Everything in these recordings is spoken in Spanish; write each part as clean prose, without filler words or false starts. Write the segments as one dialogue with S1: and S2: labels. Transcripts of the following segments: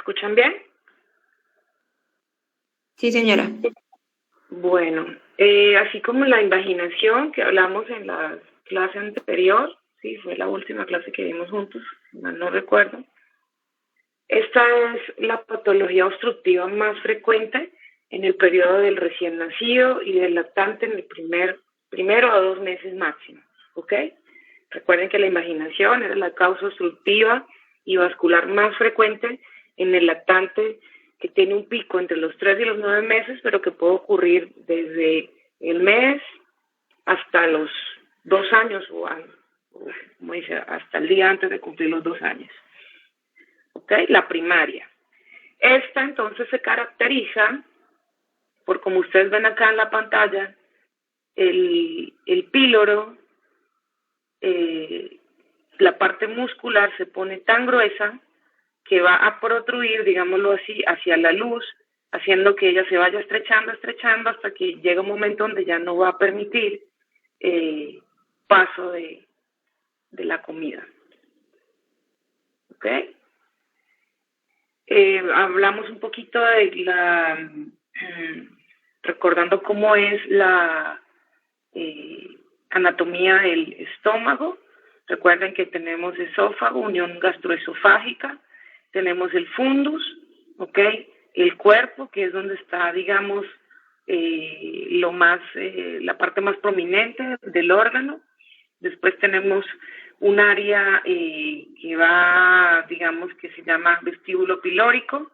S1: escuchan bien?
S2: Sí, señora.
S1: Bueno, así como la invaginación que hablamos en la clase anterior, sí, fue la última clase que vimos juntos, si mal no recuerdo. Esta es la patología obstructiva más frecuente en el periodo del recién nacido y del lactante en el primero a 2 meses máximo, ¿ok? Recuerden que la invaginación era la causa obstructiva y vascular más frecuente en el lactante, que tiene un pico entre los 3 y los 9 meses, pero que puede ocurrir desde el mes hasta los 2 años o como dice, hasta el día antes de cumplir los 2 años. ¿Ok? La primaria. Esta entonces se caracteriza por, como ustedes ven acá en la pantalla, el píloro, la parte muscular se pone tan gruesa que va a protruir, digámoslo así, hacia la luz, haciendo que ella se vaya estrechando, estrechando, hasta que llega un momento donde ya no va a permitir paso de la comida. ¿Ok? Hablamos un poquito de recordando cómo es la anatomía del estómago. Recuerden que tenemos esófago, unión gastroesofágica, tenemos el fundus, ¿ok? El cuerpo, que es donde está, digamos, la parte más prominente del órgano. Después tenemos un área que va, digamos, que se llama vestíbulo pilórico.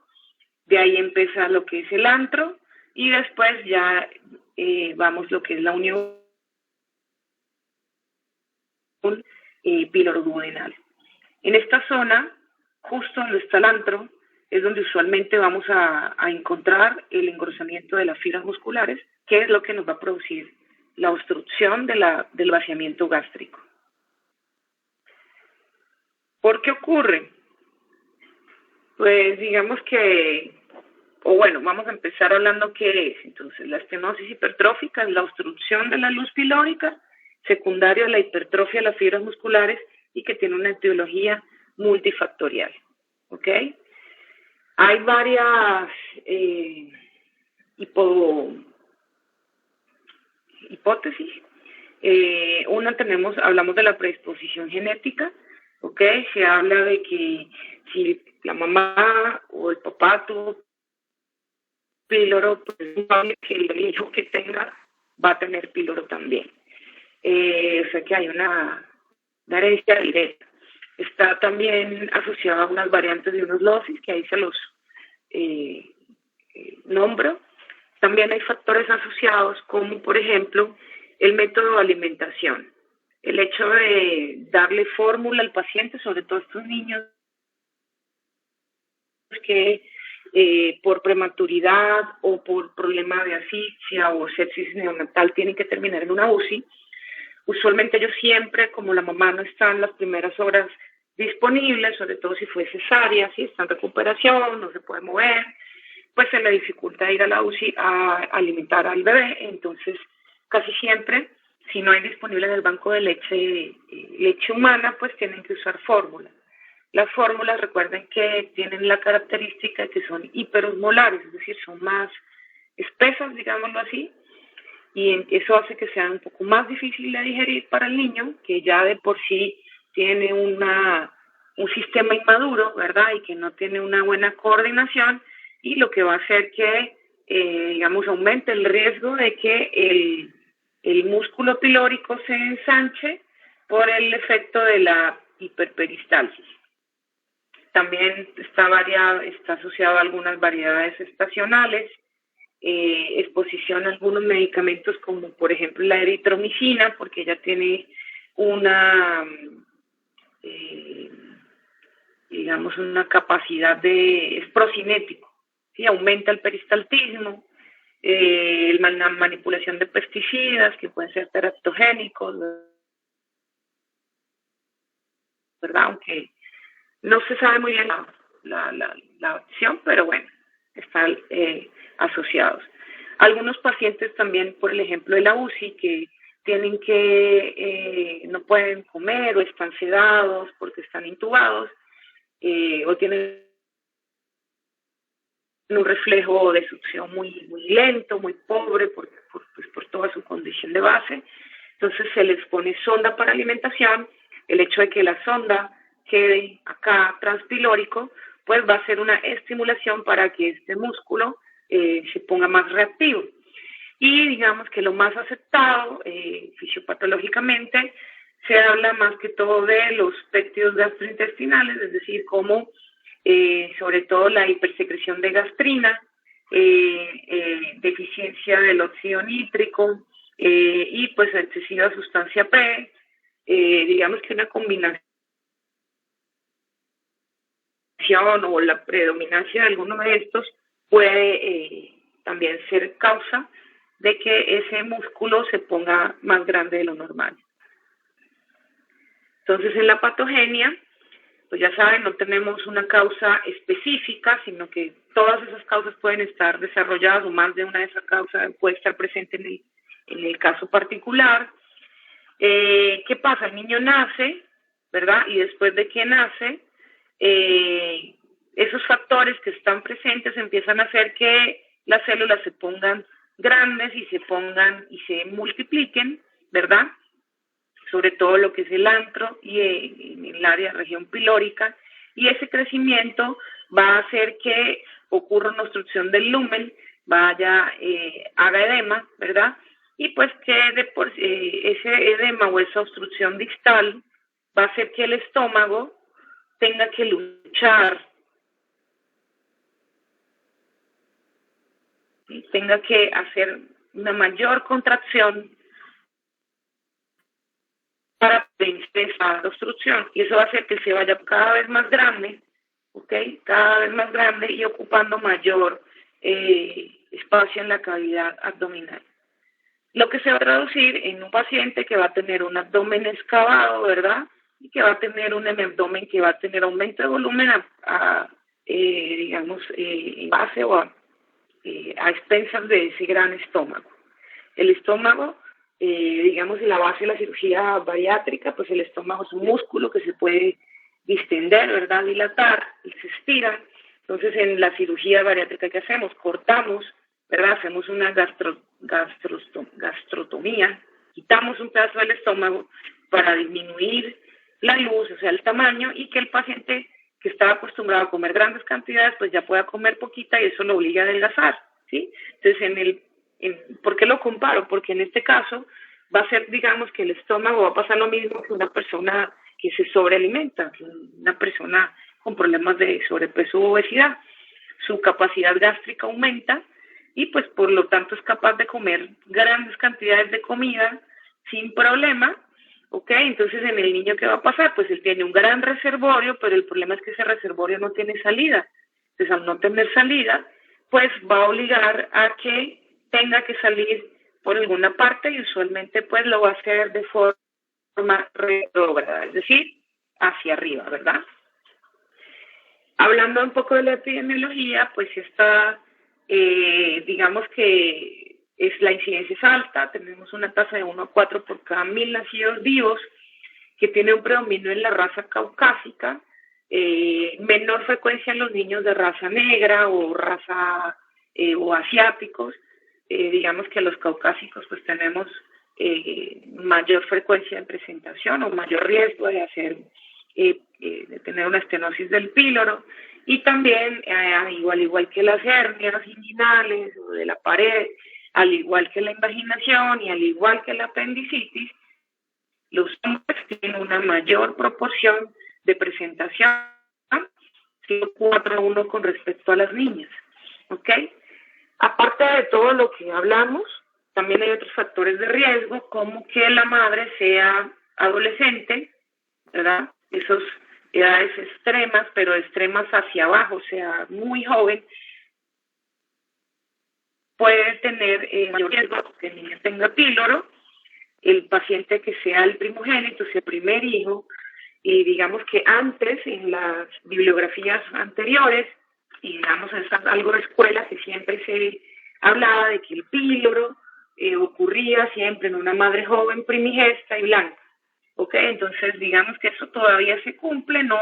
S1: De ahí empieza lo que es el antro y después ya vamos lo que es la unión píloro-duodenal. En esta zona, justo donde está el antro, es donde usualmente vamos a encontrar el engrosamiento de las fibras musculares, que es lo que nos va a producir la obstrucción del vaciamiento gástrico. ¿Por qué ocurre? Pues digamos que, o bueno, vamos a empezar hablando qué es. Entonces, la estenosis hipertrófica es la obstrucción de la luz pilórica, secundaria a la hipertrofia de las fibras musculares y que tiene una etiología multifactorial. ¿Ok? Hay varias hipótesis. Hablamos de la predisposición genética, ¿ok? Se habla de que si la mamá o el papá tuvo píloro, pues es probable que el hijo que tenga va a tener píloro también. O sea que hay una herencia directa. Está también asociada a unas variantes de unos losis, que ahí se los nombro. También hay factores asociados como, por ejemplo, el método de alimentación. El hecho de darle fórmula al paciente, sobre todo a estos niños que por prematuridad o por problema de asfixia o sepsis neonatal tienen que terminar en una UCI. Usualmente ellos siempre, como la mamá no está en las primeras horas disponibles, sobre todo si fue cesárea, si está en recuperación, no se puede mover, pues se le dificulta ir a la UCI a alimentar al bebé. Entonces, casi siempre, si no hay disponible en el banco de leche humana, pues tienen que usar fórmula. Las fórmulas, recuerden que tienen la característica de que son hiperosmolares, es decir, son más espesas, digámoslo así, y eso hace que sea un poco más difícil de digerir para el niño, que ya de por sí tiene un sistema inmaduro, ¿verdad? Y que no tiene una buena coordinación, y lo que va a hacer que, digamos, aumente el riesgo de que el músculo pilórico se ensanche por el efecto de la hiperperistalsis. También está asociado a algunas variedades estacionales, exposición a algunos medicamentos como por ejemplo la eritromicina, porque ella tiene digamos una capacidad es procinético, ¿sí? Aumenta el peristaltismo, la manipulación de pesticidas que pueden ser teratogénicos, ¿verdad? Aunque no se sabe muy bien la acción, pero bueno, están asociados. Algunos pacientes también, por el ejemplo de la UCI, que tienen no pueden comer o están sedados porque están intubados o tienen un reflejo de succión muy lento, muy pobre por toda su condición de base. Entonces se les pone sonda para alimentación. El hecho de que la sonda quede acá transpilórico, pues va a ser una estimulación para que este músculo se ponga más reactivo. Y digamos que lo más aceptado fisiopatológicamente se habla más que todo de los péptidos gastrointestinales, es decir, como sobre todo la hipersecreción de gastrina, deficiencia del óxido nítrico y pues excesiva sustancia P, digamos que una combinación o la predominancia de alguno de estos puede también ser causa de que ese músculo se ponga más grande de lo normal. Entonces, en la patogenia, pues ya saben, no tenemos una causa específica, sino que todas esas causas pueden estar desarrolladas o más de una de esas causas puede estar presente en el caso particular. ¿Qué pasa? El niño nace, ¿verdad? Y después de que nace, esos factores que están presentes empiezan a hacer que las células se pongan grandes y se multipliquen, ¿verdad? Sobre todo lo que es el antro y en el área región pilórica, y ese crecimiento va a hacer que ocurra una obstrucción del lumen, haga edema, ¿verdad? Y pues que ese edema o esa obstrucción distal va a hacer que el estómago tenga que luchar, ¿sí? Tenga que hacer una mayor contracción para vencer esa obstrucción, y eso va a hacer que se vaya cada vez más grande, ¿ok? Cada vez más grande y ocupando mayor espacio en la cavidad abdominal. Lo que se va a traducir en un paciente que va a tener un abdomen excavado, ¿verdad? Y que va a tener un abdomen que va a tener aumento de volumen en base o a expensas de ese gran estómago. El estómago, en la base de la cirugía bariátrica, pues el estómago es un músculo que se puede distender, ¿verdad? Dilatar, y se estira. Entonces, en la cirugía bariátrica que hacemos, cortamos, ¿verdad? Hacemos una gastrotomía, quitamos un pedazo del estómago para disminuir la luz, o sea, el tamaño, y que el paciente que estaba acostumbrado a comer grandes cantidades, pues ya pueda comer poquita y eso lo obliga a adelgazar, ¿sí? Entonces, ¿por qué lo comparo? Porque en este caso va a ser, digamos, que el estómago va a pasar lo mismo que una persona que se sobrealimenta, una persona con problemas de sobrepeso u obesidad. Su capacidad gástrica aumenta y pues por lo tanto es capaz de comer grandes cantidades de comida sin problema, ¿ok? Entonces en el niño, ¿qué va a pasar? Pues él tiene un gran reservorio, pero el problema es que ese reservorio no tiene salida. Entonces al no tener salida, pues va a obligar a que tenga que salir por alguna parte y usualmente pues lo va a hacer de forma retrógrada, es decir, hacia arriba, ¿verdad? Hablando un poco de la epidemiología, pues digamos que la incidencia es alta, tenemos una tasa de 1 a 4 por cada 1000 nacidos vivos, que tiene un predominio en la raza caucásica, menor frecuencia en los niños de raza negra o raza o asiáticos. Digamos que los caucásicos pues tenemos mayor frecuencia de presentación o mayor riesgo de de tener una estenosis del píloro, y también igual que las hernias inguinales o de la pared, al igual que la invaginación y al igual que la apendicitis, los hombres tienen una mayor proporción de presentación, 4-1 con respecto a las niñas, ¿ok? Aparte de todo lo que hablamos, también hay otros factores de riesgo, como que la madre sea adolescente, ¿verdad? Esas edades extremas, pero extremas hacia abajo, o sea, muy joven, puede tener mayor riesgo que el niño tenga píloro, el paciente que sea el primogénito, sea el primer hijo, y digamos que antes, en las bibliografías anteriores, y digamos es algo de escuela que siempre se hablaba de que el píloro ocurría siempre en una madre joven, primigesta y blanca. ¿Ok? Entonces, digamos que eso todavía se cumple, no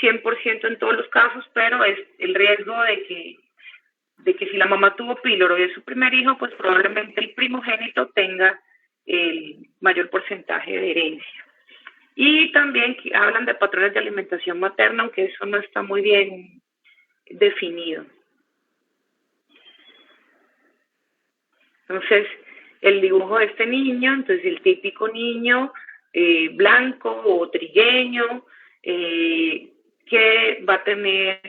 S1: 100% en todos los casos, pero es el riesgo de que que si la mamá tuvo píloro y es su primer hijo, pues probablemente el primogénito tenga el mayor porcentaje de herencia. Y también hablan de patrones de alimentación materna, aunque eso no está muy bien definido. Entonces, el dibujo de este niño, entonces el típico niño blanco o trigueño, que va a tener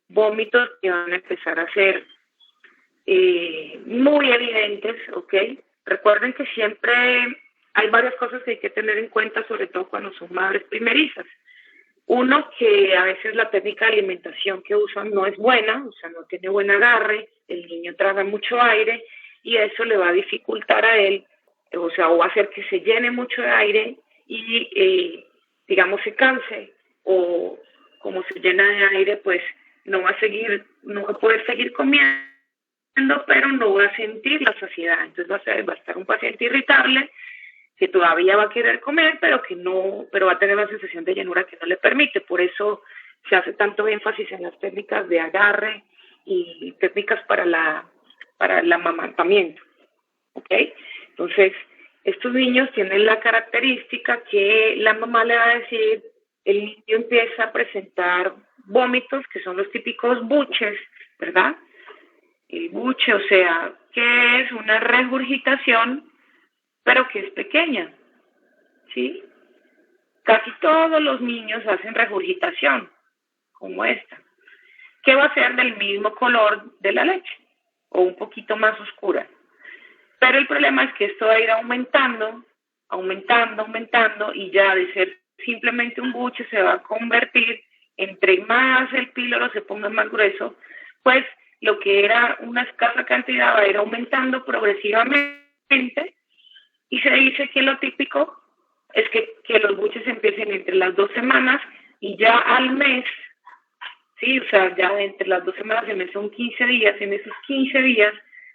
S1: vómitos que van a empezar a ser muy evidentes, ¿ok? Recuerden que siempre hay varias cosas que hay que tener en cuenta, sobre todo cuando son madres primerizas. Uno, que a veces la técnica de alimentación que usan no es buena, o sea, no tiene buen agarre, el niño traga mucho aire y eso le va a dificultar a él, o sea, o va a hacer que se llene mucho de aire y, digamos, se canse, o como se llena de aire, pues no va a poder seguir comiendo, pero no va a sentir la saciedad. Entonces va a estar un paciente irritable que todavía va a querer comer, pero va a tener una sensación de llenura que no le permite. Por eso se hace tanto énfasis en las técnicas de agarre y técnicas para el amamantamiento, ¿ok? Entonces, estos niños tienen la característica que la mamá le va a decir, el niño empieza a presentar vómitos, que son los típicos buches, ¿verdad? El buche, o sea, que es una regurgitación, pero que es pequeña, ¿sí? Casi todos los niños hacen regurgitación, como esta, que va a ser del mismo color de la leche, o un poquito más oscura. Pero el problema es que esto va a ir aumentando, y ya de ser simplemente un buche se va a convertir, entre más el píloro se ponga más grueso, pues lo que era una escasa cantidad va a ir aumentando progresivamente, y se dice que lo típico es que los buches empiecen entre las 2 semanas y ya al mes, sí, o sea, ya entre las 2 semanas y el mes son 15 días, en esos 15 días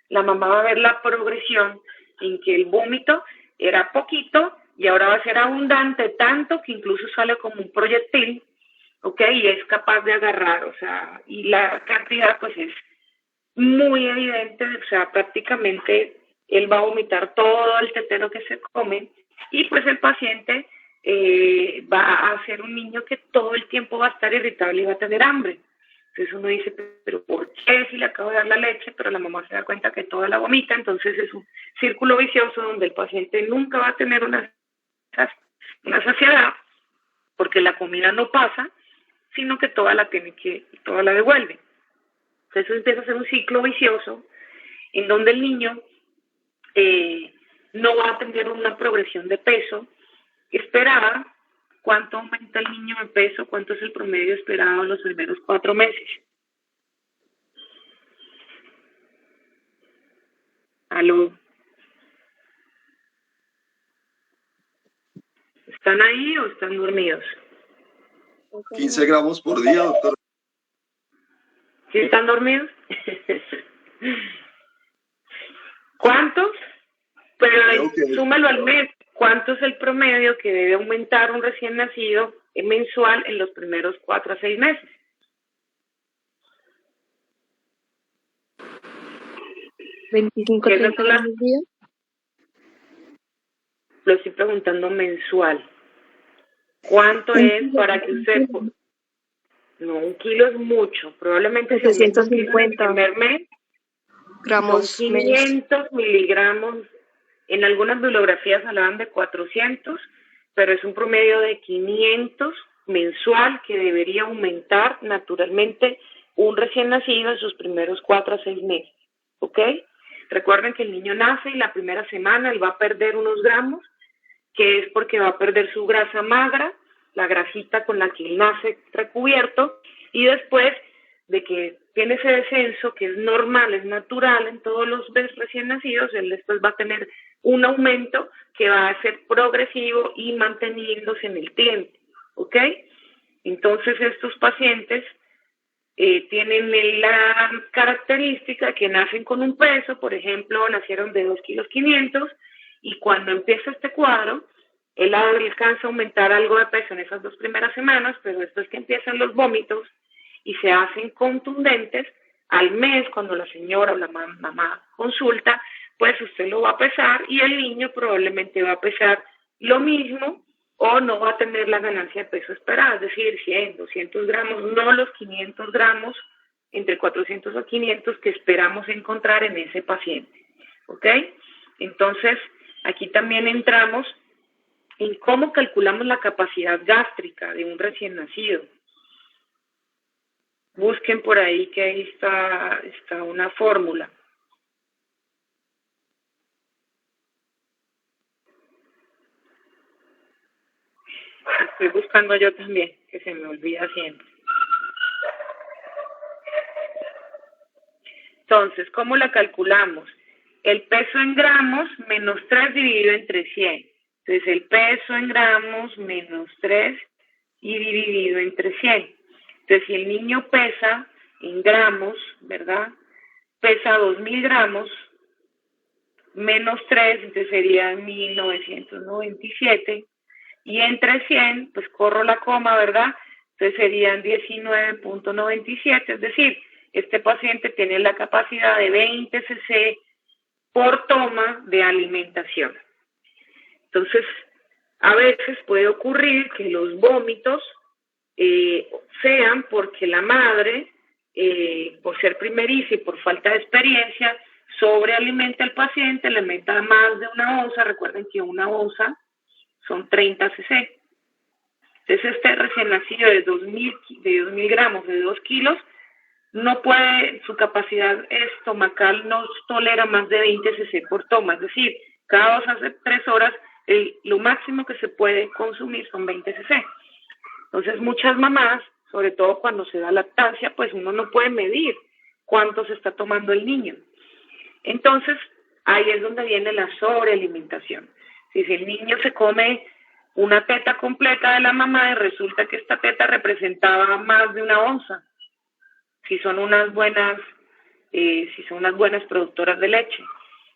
S1: la mamá va a ver la progresión en que el vómito era poquito y ahora va a ser abundante, tanto que incluso sale como un proyectil, ¿ok? Y es capaz de agarrar, o sea, y la cantidad pues es muy evidente, o sea, prácticamente él va a vomitar todo el tetero que se come y pues el paciente va a ser un niño que todo el tiempo va a estar irritable y va a tener hambre. Entonces uno dice, pero ¿por qué si le acabo de dar la leche? Pero la mamá se da cuenta que toda la vomita, entonces es un círculo vicioso donde el paciente nunca va a tener una saciedad porque la comida no pasa, sino que toda la devuelve. Entonces eso empieza a ser un ciclo vicioso en donde el niño no va a tener una progresión de peso esperada. ¿Cuánto aumenta el niño de peso? ¿Cuánto es el promedio esperado en los primeros 4 meses? ¿Aló? ¿Están ahí o están dormidos?
S2: 15 gramos por día, doctor.
S1: ¿Sí están dormidos? ¿Cuántos? Pero súmalo al mes. ¿Cuánto es el promedio que debe aumentar un recién nacido mensual en los primeros 4 a 6 meses?
S3: ¿25-30 gramos al día?
S1: Lo estoy preguntando mensual. ¿Cuánto es para que usted... No, 1 kilo es mucho. Probablemente
S3: 750
S1: el primer mes
S3: gramos.
S1: Son 500 miligramos. En algunas bibliografías hablaban de 400, pero es un promedio de 500 mensual que debería aumentar naturalmente un recién nacido en sus primeros 4 a 6 meses. ¿Ok? Recuerden que el niño nace y la primera semana él va a perder unos gramos, que es porque va a perder su grasa magra, la grasita con la que él nace recubierto, y después de que tiene ese descenso que es normal, es natural en todos los recién nacidos, él después va a tener un aumento que va a ser progresivo y manteniéndose en el tiempo, ¿ok? Entonces estos pacientes tienen la característica que nacen con un peso, por ejemplo, nacieron de 2,5 kilos, y cuando empieza este cuadro, él alcanza a aumentar algo de peso en esas 2 primeras semanas, pero después que empiezan los vómitos y se hacen contundentes, al mes, cuando la señora o la mamá consulta, pues usted lo va a pesar y el niño probablemente va a pesar lo mismo o no va a tener la ganancia de peso esperada, es decir, 100, 200 gramos, no los 500 gramos, entre 400 o 500 que esperamos encontrar en ese paciente, ¿ok? Entonces, aquí también entramos en cómo calculamos la capacidad gástrica de un recién nacido. Busquen por ahí que ahí está una fórmula. Estoy buscando yo también, que se me olvida siempre. Entonces, ¿cómo la calculamos? El peso en gramos menos 3 dividido entre 100. Entonces, el peso en gramos menos 3 y dividido entre 100. Entonces, si el niño pesa en gramos, ¿verdad? Pesa 2.000 gramos, menos 3, entonces sería 1997. Y entre 100, pues corro la coma, ¿verdad? Entonces serían 19.97, es decir, este paciente tiene la capacidad de 20 cc por toma de alimentación. Entonces, a veces puede ocurrir que los vómitos sean porque la madre, por ser primeriza y por falta de experiencia, sobrealimenta al paciente, le meta más de una onza. Recuerden que una onza son 30 cc. Entonces, este recién nacido de 2.000 gramos, de 2 kilos, no puede, su capacidad estomacal no tolera más de 20 cc por toma, es decir, cada 2 a 3 horas, lo máximo que se puede consumir son 20 cc. Entonces, muchas mamás, sobre todo cuando se da lactancia, pues uno no puede medir cuánto se está tomando el niño. Entonces, ahí es donde viene la sobrealimentación. Si el niño se come una teta completa de la mamá y resulta que esta teta representaba más de una onza, si son unas buenas productoras de leche.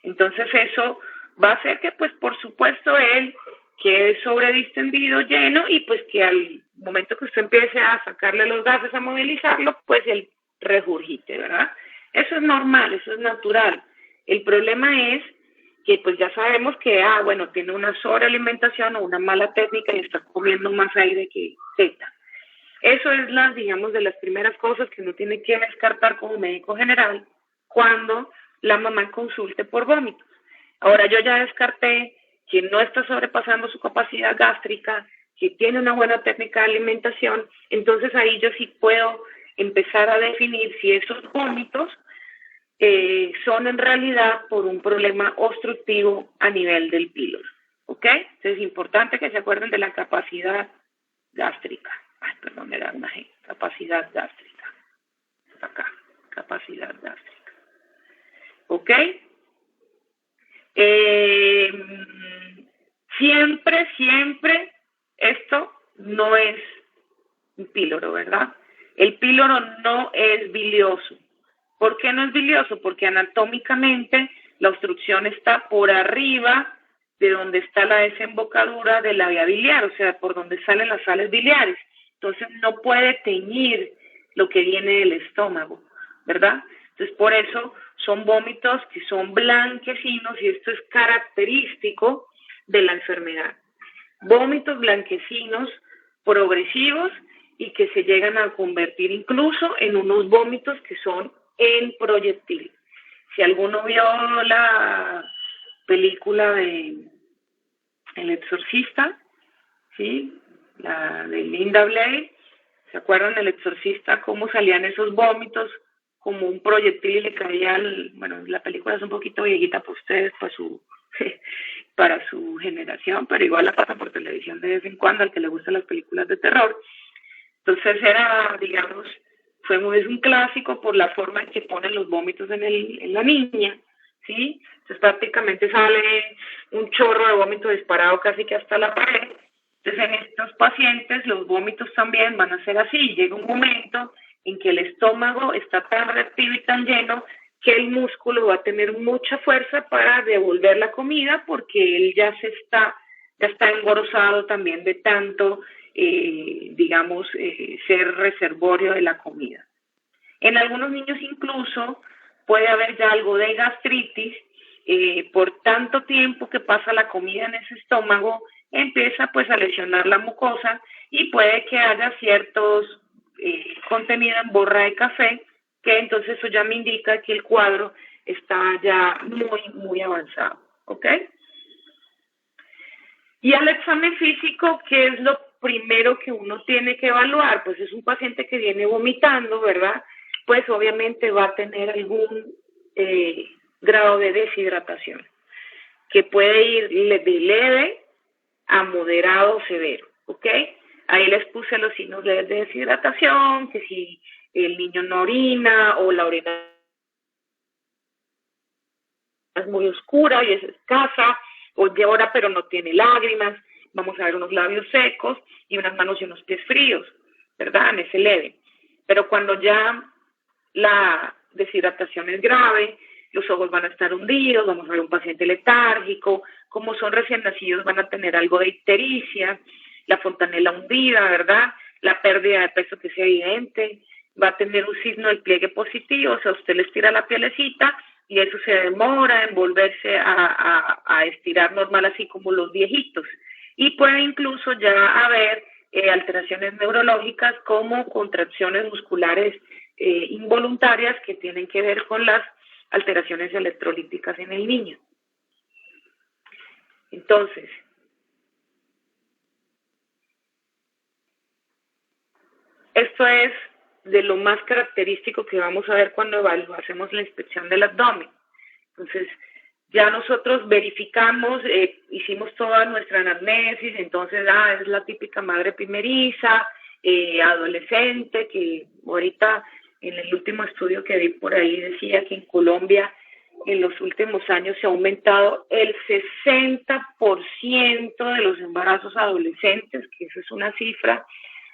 S1: Entonces eso va a hacer que, pues, por supuesto, él quede sobredistendido, lleno, y pues que al momento que usted empiece a sacarle los gases, a movilizarlo, pues él regurgite, ¿verdad? Eso es normal, eso es natural. El problema es que pues ya sabemos que, tiene una sobrealimentación o una mala técnica y está comiendo más aire que teta. Eso es de las primeras cosas que uno tiene que descartar como médico general cuando la mamá consulte por vómitos. Ahora, yo ya descarté que no está sobrepasando su capacidad gástrica, que tiene una buena técnica de alimentación, entonces ahí yo sí puedo empezar a definir si esos vómitos son en realidad por un problema obstructivo a nivel del píloro, ¿ok? Entonces es importante que se acuerden de la capacidad gástrica. Era una G. Capacidad gástrica. Acá, capacidad gástrica. ¿Ok? Siempre, esto no es un píloro, ¿verdad? El píloro no es bilioso. ¿Por qué no es bilioso? Porque anatómicamente la obstrucción está por arriba de donde está la desembocadura de la vía biliar, o sea, por donde salen las sales biliares. Entonces no puede teñir lo que viene del estómago, ¿verdad? Entonces por eso son vómitos que son blanquecinos y esto es característico de la enfermedad. Vómitos blanquecinos progresivos y que se llegan a convertir incluso en unos vómitos que son en proyectil. Si alguno vio la película de El Exorcista, ¿sí? La de Linda Blair, ¿se acuerdan del Exorcista? Cómo salían esos vómitos como un proyectil y le caía la película es un poquito viejita para ustedes, para su generación, pero igual la pasan por televisión de vez en cuando al que le gustan las películas de terror. Entonces es un clásico por la forma en que ponen los vómitos en la niña, ¿sí? Entonces prácticamente sale un chorro de vómito disparado casi que hasta la pared. Entonces en estos pacientes los vómitos también van a ser así. Llega un momento en que el estómago está tan reactivo y tan lleno que el músculo va a tener mucha fuerza para devolver la comida porque él ya está engrosado también de tanto, ser reservorio de la comida. En algunos niños incluso puede haber ya algo de gastritis, por tanto tiempo que pasa la comida en ese estómago, empieza pues a lesionar la mucosa y puede que haya ciertos contenido en borra de café, que entonces eso ya me indica que el cuadro está ya muy avanzado, ¿ok? Y al examen físico, ¿qué es lo primero que uno tiene que evaluar? Pues es un paciente que viene vomitando, ¿verdad? Pues obviamente va a tener algún grado de deshidratación, que puede ir de leve a moderado o severo, ¿ok? Ahí les puse los signos de deshidratación, que si el niño no orina o la orina es muy oscura y es escasa, o llora pero no tiene lágrimas, vamos a ver unos labios secos y unas manos y unos pies fríos, ¿verdad? En ese leve. Pero cuando ya la deshidratación es grave, los ojos van a estar hundidos, vamos a ver un paciente letárgico, como son recién nacidos van a tener algo de ictericia, la fontanela hundida, ¿verdad? La pérdida de peso que sea evidente, va a tener un signo del pliegue positivo, o sea, usted le estira la pielecita y eso se demora en volverse a estirar normal, así como los viejitos. Y puede incluso ya haber alteraciones neurológicas como contracciones musculares involuntarias que tienen que ver con las alteraciones electrolíticas en el niño. Entonces, esto es de lo más característico que vamos a ver cuando hacemos la inspección del abdomen. Entonces, ya nosotros verificamos, hicimos toda nuestra anamnesis, entonces, es la típica madre primeriza, adolescente, que ahorita en el último estudio que vi por ahí decía que en Colombia en los últimos años se ha aumentado el 60% de los embarazos adolescentes, que eso es una cifra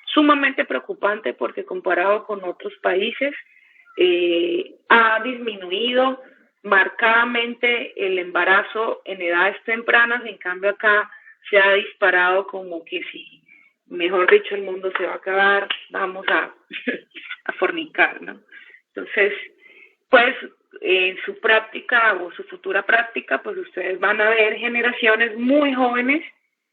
S1: sumamente preocupante porque comparado con otros países ha disminuido marcadamente el embarazo en edades tempranas, en cambio acá se ha disparado como que si, mejor dicho, el mundo se va a acabar, vamos a fornicar, ¿no? Entonces, pues en su práctica o su futura práctica, pues ustedes van a ver generaciones muy jóvenes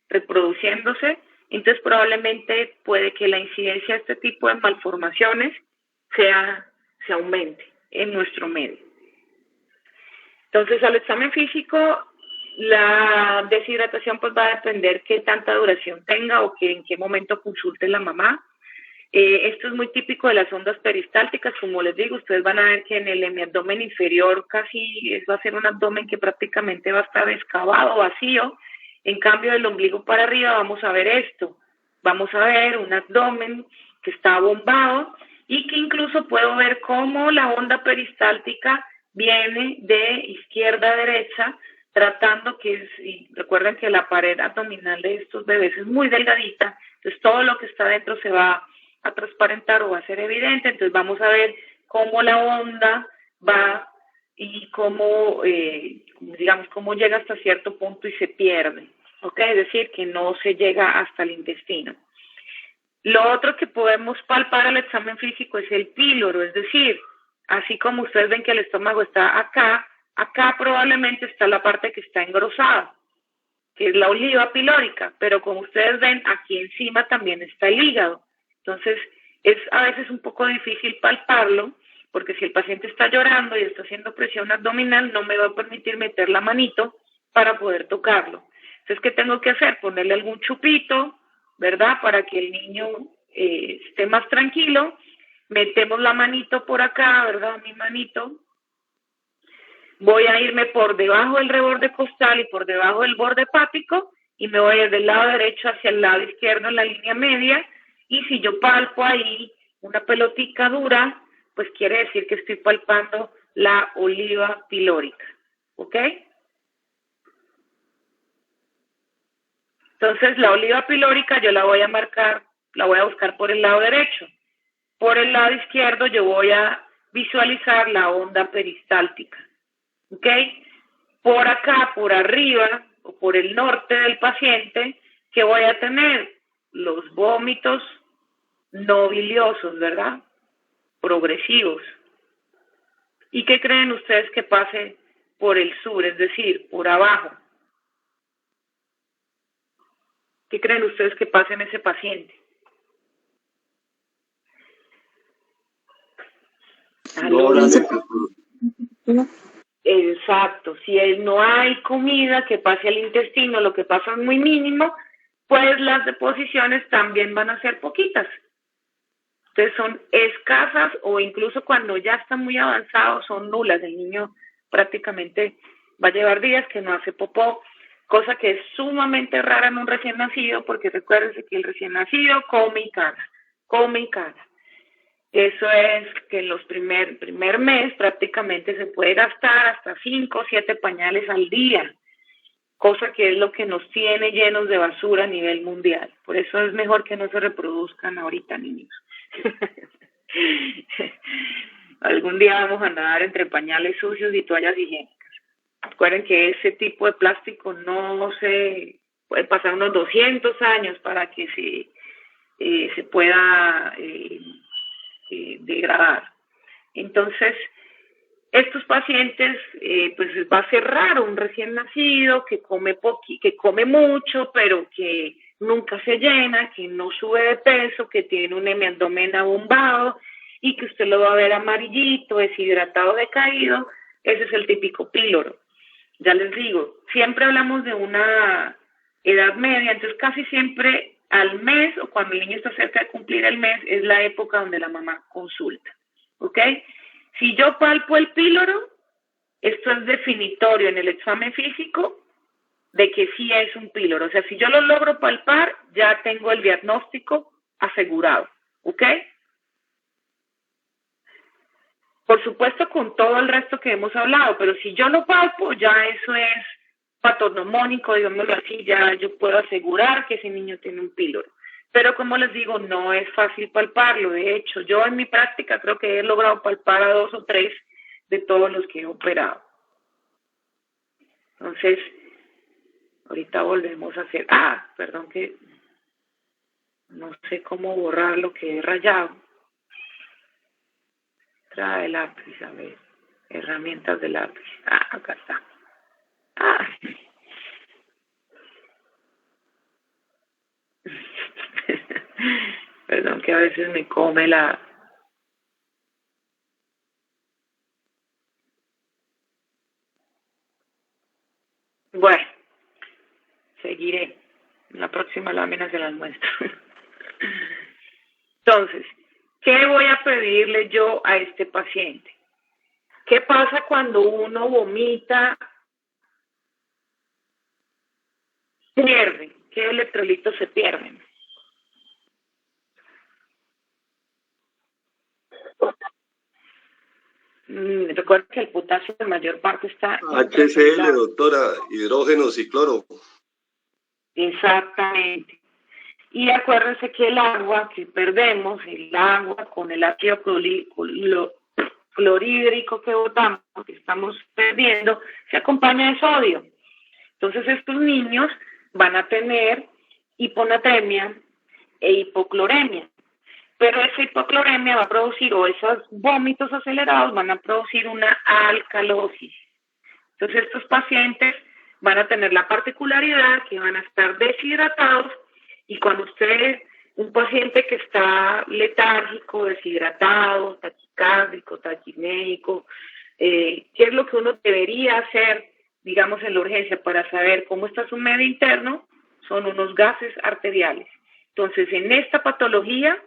S1: reproduciéndose, entonces probablemente puede que la incidencia de este tipo de malformaciones se aumente en nuestro medio. Entonces, al examen físico, la deshidratación pues va a depender qué tanta duración tenga o en qué momento consulte la mamá. Esto es muy típico de las ondas peristálticas, como les digo, ustedes van a ver que en el hemiabdomen inferior casi va a ser un abdomen que prácticamente va a estar excavado, vacío. En cambio, del ombligo para arriba vamos a ver esto. Vamos a ver un abdomen que está bombado y que incluso puedo ver cómo la onda peristáltica viene de izquierda a derecha, tratando y recuerden que la pared abdominal de estos bebés es muy delgadita, entonces todo lo que está dentro se va a transparentar o va a ser evidente, entonces vamos a ver cómo la onda va y cómo, digamos, cómo llega hasta cierto punto y se pierde, ¿ok? Es decir, que no se llega hasta el intestino. Lo otro que podemos palpar al examen físico es el píloro, es decir, así como ustedes ven que el estómago está acá probablemente está la parte que está engrosada, que es la oliva pilórica, pero como ustedes ven, aquí encima también está el hígado. Entonces, es a veces un poco difícil palparlo, porque si el paciente está llorando y está haciendo presión abdominal, no me va a permitir meter la manito para poder tocarlo. Entonces, ¿qué tengo que hacer? Ponerle algún chupito, ¿verdad? Para que el niño esté más tranquilo. Metemos la manito por acá, ¿verdad? Mi manito. Voy a irme por debajo del reborde costal y por debajo del borde hepático y me voy del lado derecho hacia el lado izquierdo en la línea media. Y si yo palpo ahí una pelotica dura, pues quiere decir que estoy palpando la oliva pilórica, ¿ok? Entonces la oliva pilórica yo la voy a marcar, la voy a buscar por el lado derecho. Por el lado izquierdo yo voy a visualizar la onda peristáltica, ¿ok? Por acá, por arriba o por el norte del paciente, ¿qué voy a tener? Los vómitos no biliosos, ¿verdad? progresivos. ¿Y qué creen ustedes que pase por el sur, es decir, por abajo? ¿Qué creen ustedes que pase en ese paciente? Exacto, si no hay comida que pase al intestino, lo que pasa es muy mínimo, pues las deposiciones también van a ser poquitas. Entonces son escasas o incluso cuando ya está muy avanzado son nulas. El niño prácticamente va a llevar días que no hace popó, cosa que es sumamente rara en un recién nacido, porque recuérdense que el recién nacido come y caga, come y caga. Eso es que en los primer mes prácticamente se puede gastar hasta 5 o 7 pañales al día, cosa que es lo que nos tiene llenos de basura a nivel mundial. Por eso es mejor que no se reproduzcan ahorita niños. Algún día vamos a nadar entre pañales sucios y toallas higiénicas. Recuerden que ese tipo de plástico no se puede pasar unos 200 años para que se pueda degradar. Entonces, estos pacientes, pues va a ser raro un recién nacido que come mucho, pero que nunca se llena, que no sube de peso, que tiene un hemiabdomen abombado y que usted lo va a ver amarillito, deshidratado, decaído. Ese es el típico píloro. Ya les digo, siempre hablamos de una edad media, entonces casi siempre al mes o cuando el niño está cerca de cumplir el mes es la época donde la mamá consulta, ¿ok? Si yo palpo el píloro, esto es definitorio en el examen físico de que sí es un píloro. O sea, si yo lo logro palpar, ya tengo el diagnóstico asegurado, ¿ok? Por supuesto, con todo el resto que hemos hablado, pero si yo lo palpo, ya eso es patognomónico, digámoslo así, ya yo puedo asegurar que ese niño tiene un píloro. Pero como les digo, no es fácil palparlo. De hecho, yo en mi práctica creo que he logrado palpar a 2 o 3 de todos los que he operado. Entonces, ahorita volvemos a hacer... perdón que no sé cómo borrar lo que he rayado. Trae el lápiz, a ver. Herramientas de lápiz. Acá está. Perdón que a veces me come la... Bueno, seguiré. En la próxima lámina se las muestro. Entonces, ¿qué voy a pedirle yo a este paciente? ¿Qué pasa cuando uno vomita? Pierde. ¿Qué electrolitos se pierden? Recuerda que el potasio en mayor parte está...
S2: HCl, doctora, hidrógeno y cloro.
S1: Exactamente. Y acuérdense que el agua que perdemos, el agua con el ácido clorhídrico que botamos, que estamos perdiendo, se acompaña de sodio. Entonces estos niños van a tener hiponatremia e hipocloremia. Pero esa hipocloremia va a producir, o esos vómitos acelerados van a producir una alcalosis. Entonces estos pacientes van a tener la particularidad que van a estar deshidratados, y cuando usted, un paciente que está letárgico, deshidratado, taquicárdico, taquimédico, ¿qué es lo que uno debería hacer, digamos, en la urgencia para saber cómo está su medio interno? Son unos gases arteriales. Entonces, en esta patología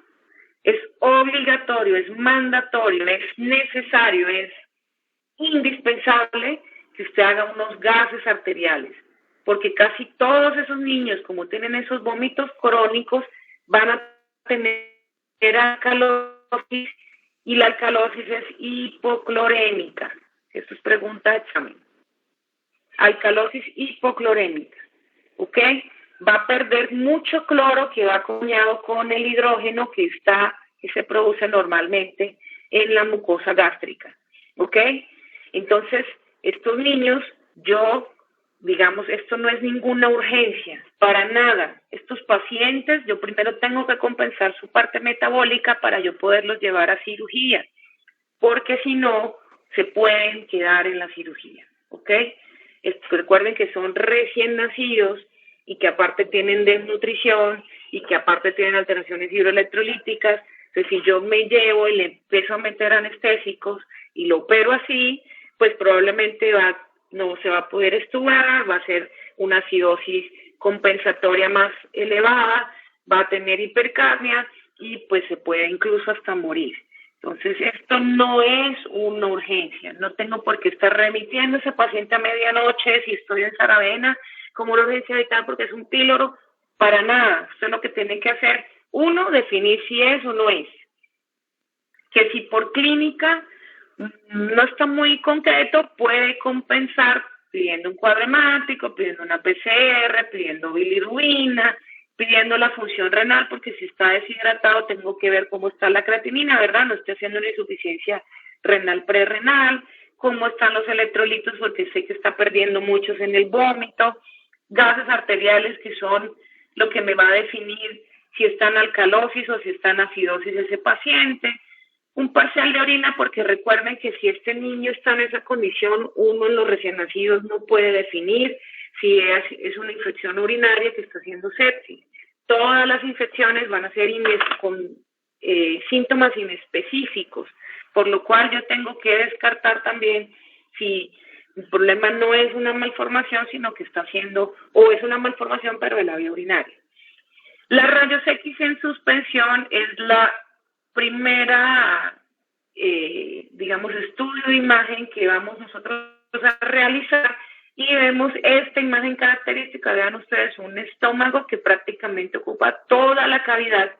S1: es obligatorio, es mandatorio, es necesario, es indispensable que usted haga unos gases arteriales, porque casi todos esos niños, como tienen esos vómitos crónicos, van a tener alcalosis, y la alcalosis es hipoclorémica. Esto es pregunta de examen. Alcalosis hipoclorémica, ¿ok? Va a perder mucho cloro que va acompañado con el hidrógeno que se produce normalmente en la mucosa gástrica, ¿ok? Entonces, estos niños, yo digamos, esto no es ninguna urgencia, para nada. Estos pacientes, yo primero tengo que compensar su parte metabólica para yo poderlos llevar a cirugía, porque si no, se pueden quedar en la cirugía, ¿ok? Recuerden que son recién nacidos y que aparte tienen desnutrición y que aparte tienen alteraciones hidroelectrolíticas. Entonces, si yo me llevo y le empiezo a meter anestésicos y lo opero así, pues probablemente no se va a poder estubar, va a ser una acidosis compensatoria más elevada, va a tener hipercapnia y pues se puede incluso hasta morir. Entonces, esto no es una urgencia. No tengo por qué estar remitiendo a ese paciente a medianoche si estoy en Saravena como una urgencia vital porque es un píloro. Para nada. Usted lo que tiene que hacer, uno, definir si es o no es. Que si por clínica no está muy concreto, puede compensar pidiendo un cuadro hemático, pidiendo una PCR, pidiendo bilirrubina, pidiendo la función renal, porque si está deshidratado tengo que ver cómo está la creatinina, ¿verdad? No estoy haciendo una insuficiencia renal prerrenal, cómo están los electrolitos, porque sé que está perdiendo muchos en el vómito, gases arteriales, que son lo que me va a definir si está en alcalosis o si está en acidosis ese paciente, un parcial de orina, porque recuerden que si este niño está en esa condición, uno en los recién nacidos no puede definir si es una infección urinaria que está haciendo sepsis. Todas las infecciones van a ser con síntomas inespecíficos, por lo cual yo tengo que descartar también si el problema no es una malformación, sino que está haciendo, o es una malformación pero de la vía urinaria. La rayos X en suspensión es la primera, digamos, estudio de imagen que vamos nosotros a realizar y vemos esta imagen característica. Vean ustedes un estómago que prácticamente ocupa toda la cavidad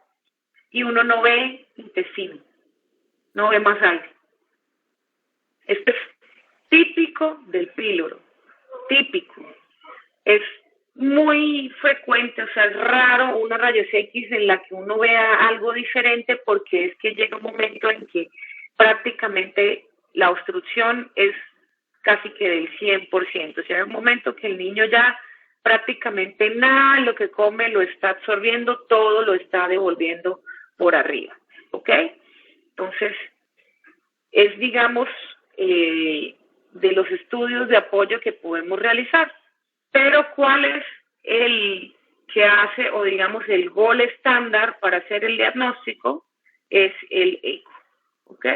S1: y uno no ve intestino, no ve más aire. Esto es típico del píloro, típico. Es muy frecuente, o sea, es raro una rayos X en la que uno vea algo diferente porque es que llega un momento en que prácticamente la obstrucción es casi que del 100%. O sea, hay un momento que el niño ya prácticamente nada de lo que come lo está absorbiendo, todo lo está devolviendo por arriba, ¿ok? Entonces, es, digamos, de los estudios de apoyo que podemos realizar. Pero ¿cuál es el que hace, o digamos, el gol estándar para hacer el diagnóstico? Es el eco, ¿ok?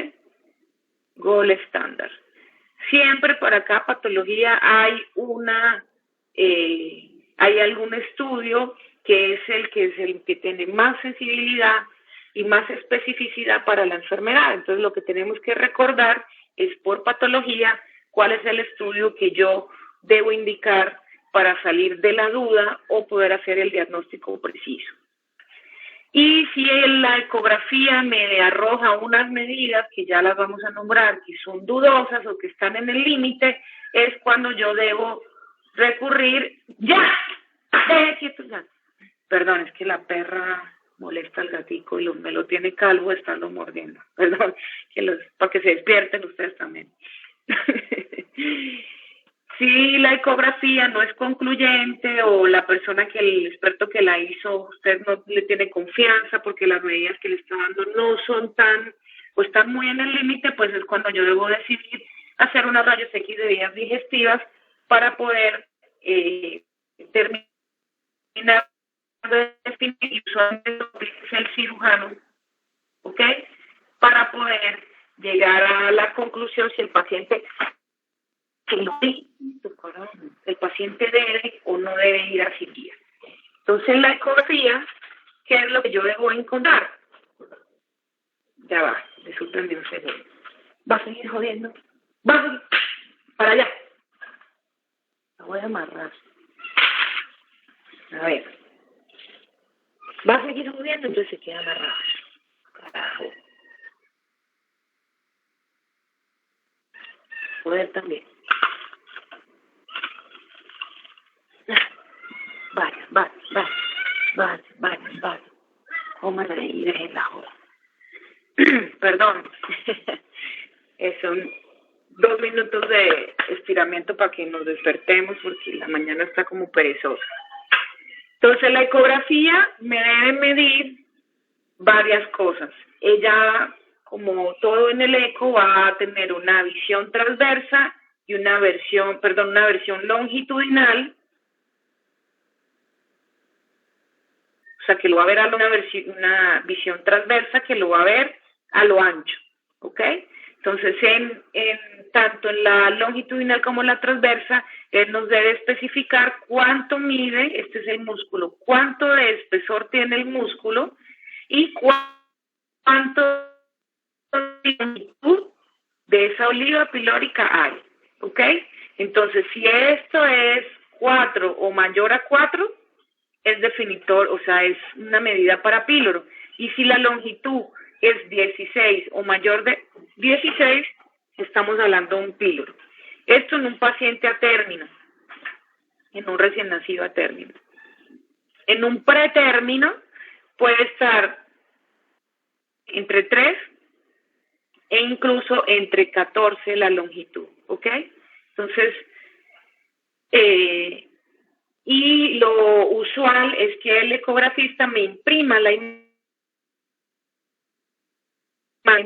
S1: Gol estándar. Siempre para cada patología hay hay algún estudio que es el que tiene más sensibilidad y más especificidad para la enfermedad. Entonces, lo que tenemos que recordar es por patología cuál es el estudio que yo debo indicar para salir de la duda o poder hacer el diagnóstico preciso. Y si la ecografía me arroja unas medidas que ya las vamos a nombrar, que son dudosas o que están en el límite, es cuando yo debo recurrir. ¡Ya! ¡Quieto ya! Perdón, es que la perra molesta al gatico y me lo tiene calvo estando mordiendo. Perdón, para que se despierten ustedes también. Si la ecografía no es concluyente o la persona el experto que la hizo, usted no le tiene confianza porque las medidas que le está dando no son o están muy en el límite, pues es cuando yo debo decidir hacer unas rayos X de vías digestivas para poder terminar de definir, y usualmente es el cirujano, ¿ok? Para poder llegar a la conclusión si el paciente el paciente debe o no debe ir a cirugía. Entonces, en la ecografía, ¿qué es lo que yo debo encontrar? Ya va, disculpenme un segundo. ¿Va a seguir jodiendo? ¿Va a seguir? Para allá. La voy a amarrar. A ver. ¿Va a seguir jodiendo? Entonces se queda amarrado. Carajo. Poder también. Vaya. Cómala y dejen la joda. Perdón. Son 2 minutos de estiramiento para que nos despertemos porque la mañana está como perezosa. Entonces la ecografía me debe medir varias cosas. Ella, como todo en el eco, va a tener una visión transversa y una versión longitudinal. O sea, que lo va a ver a una visión transversa que lo va a ver a lo ancho, ¿ok? Entonces, tanto en la longitudinal como en la transversa, él nos debe especificar cuánto mide, este es el músculo, cuánto de espesor tiene el músculo y cuánto de longitud de esa oliva pilórica hay, ¿ok? Entonces, si esto es 4 o mayor a 4, es definitor, o sea, es una medida para píloro. Y si la longitud es 16 o mayor de 16, estamos hablando de un píloro. Esto en un paciente a término, en un recién nacido a término. En un pretérmino puede estar entre 3 e incluso entre 14 la longitud, ¿ok? Entonces, y lo usual es que el ecografista me imprima la imagen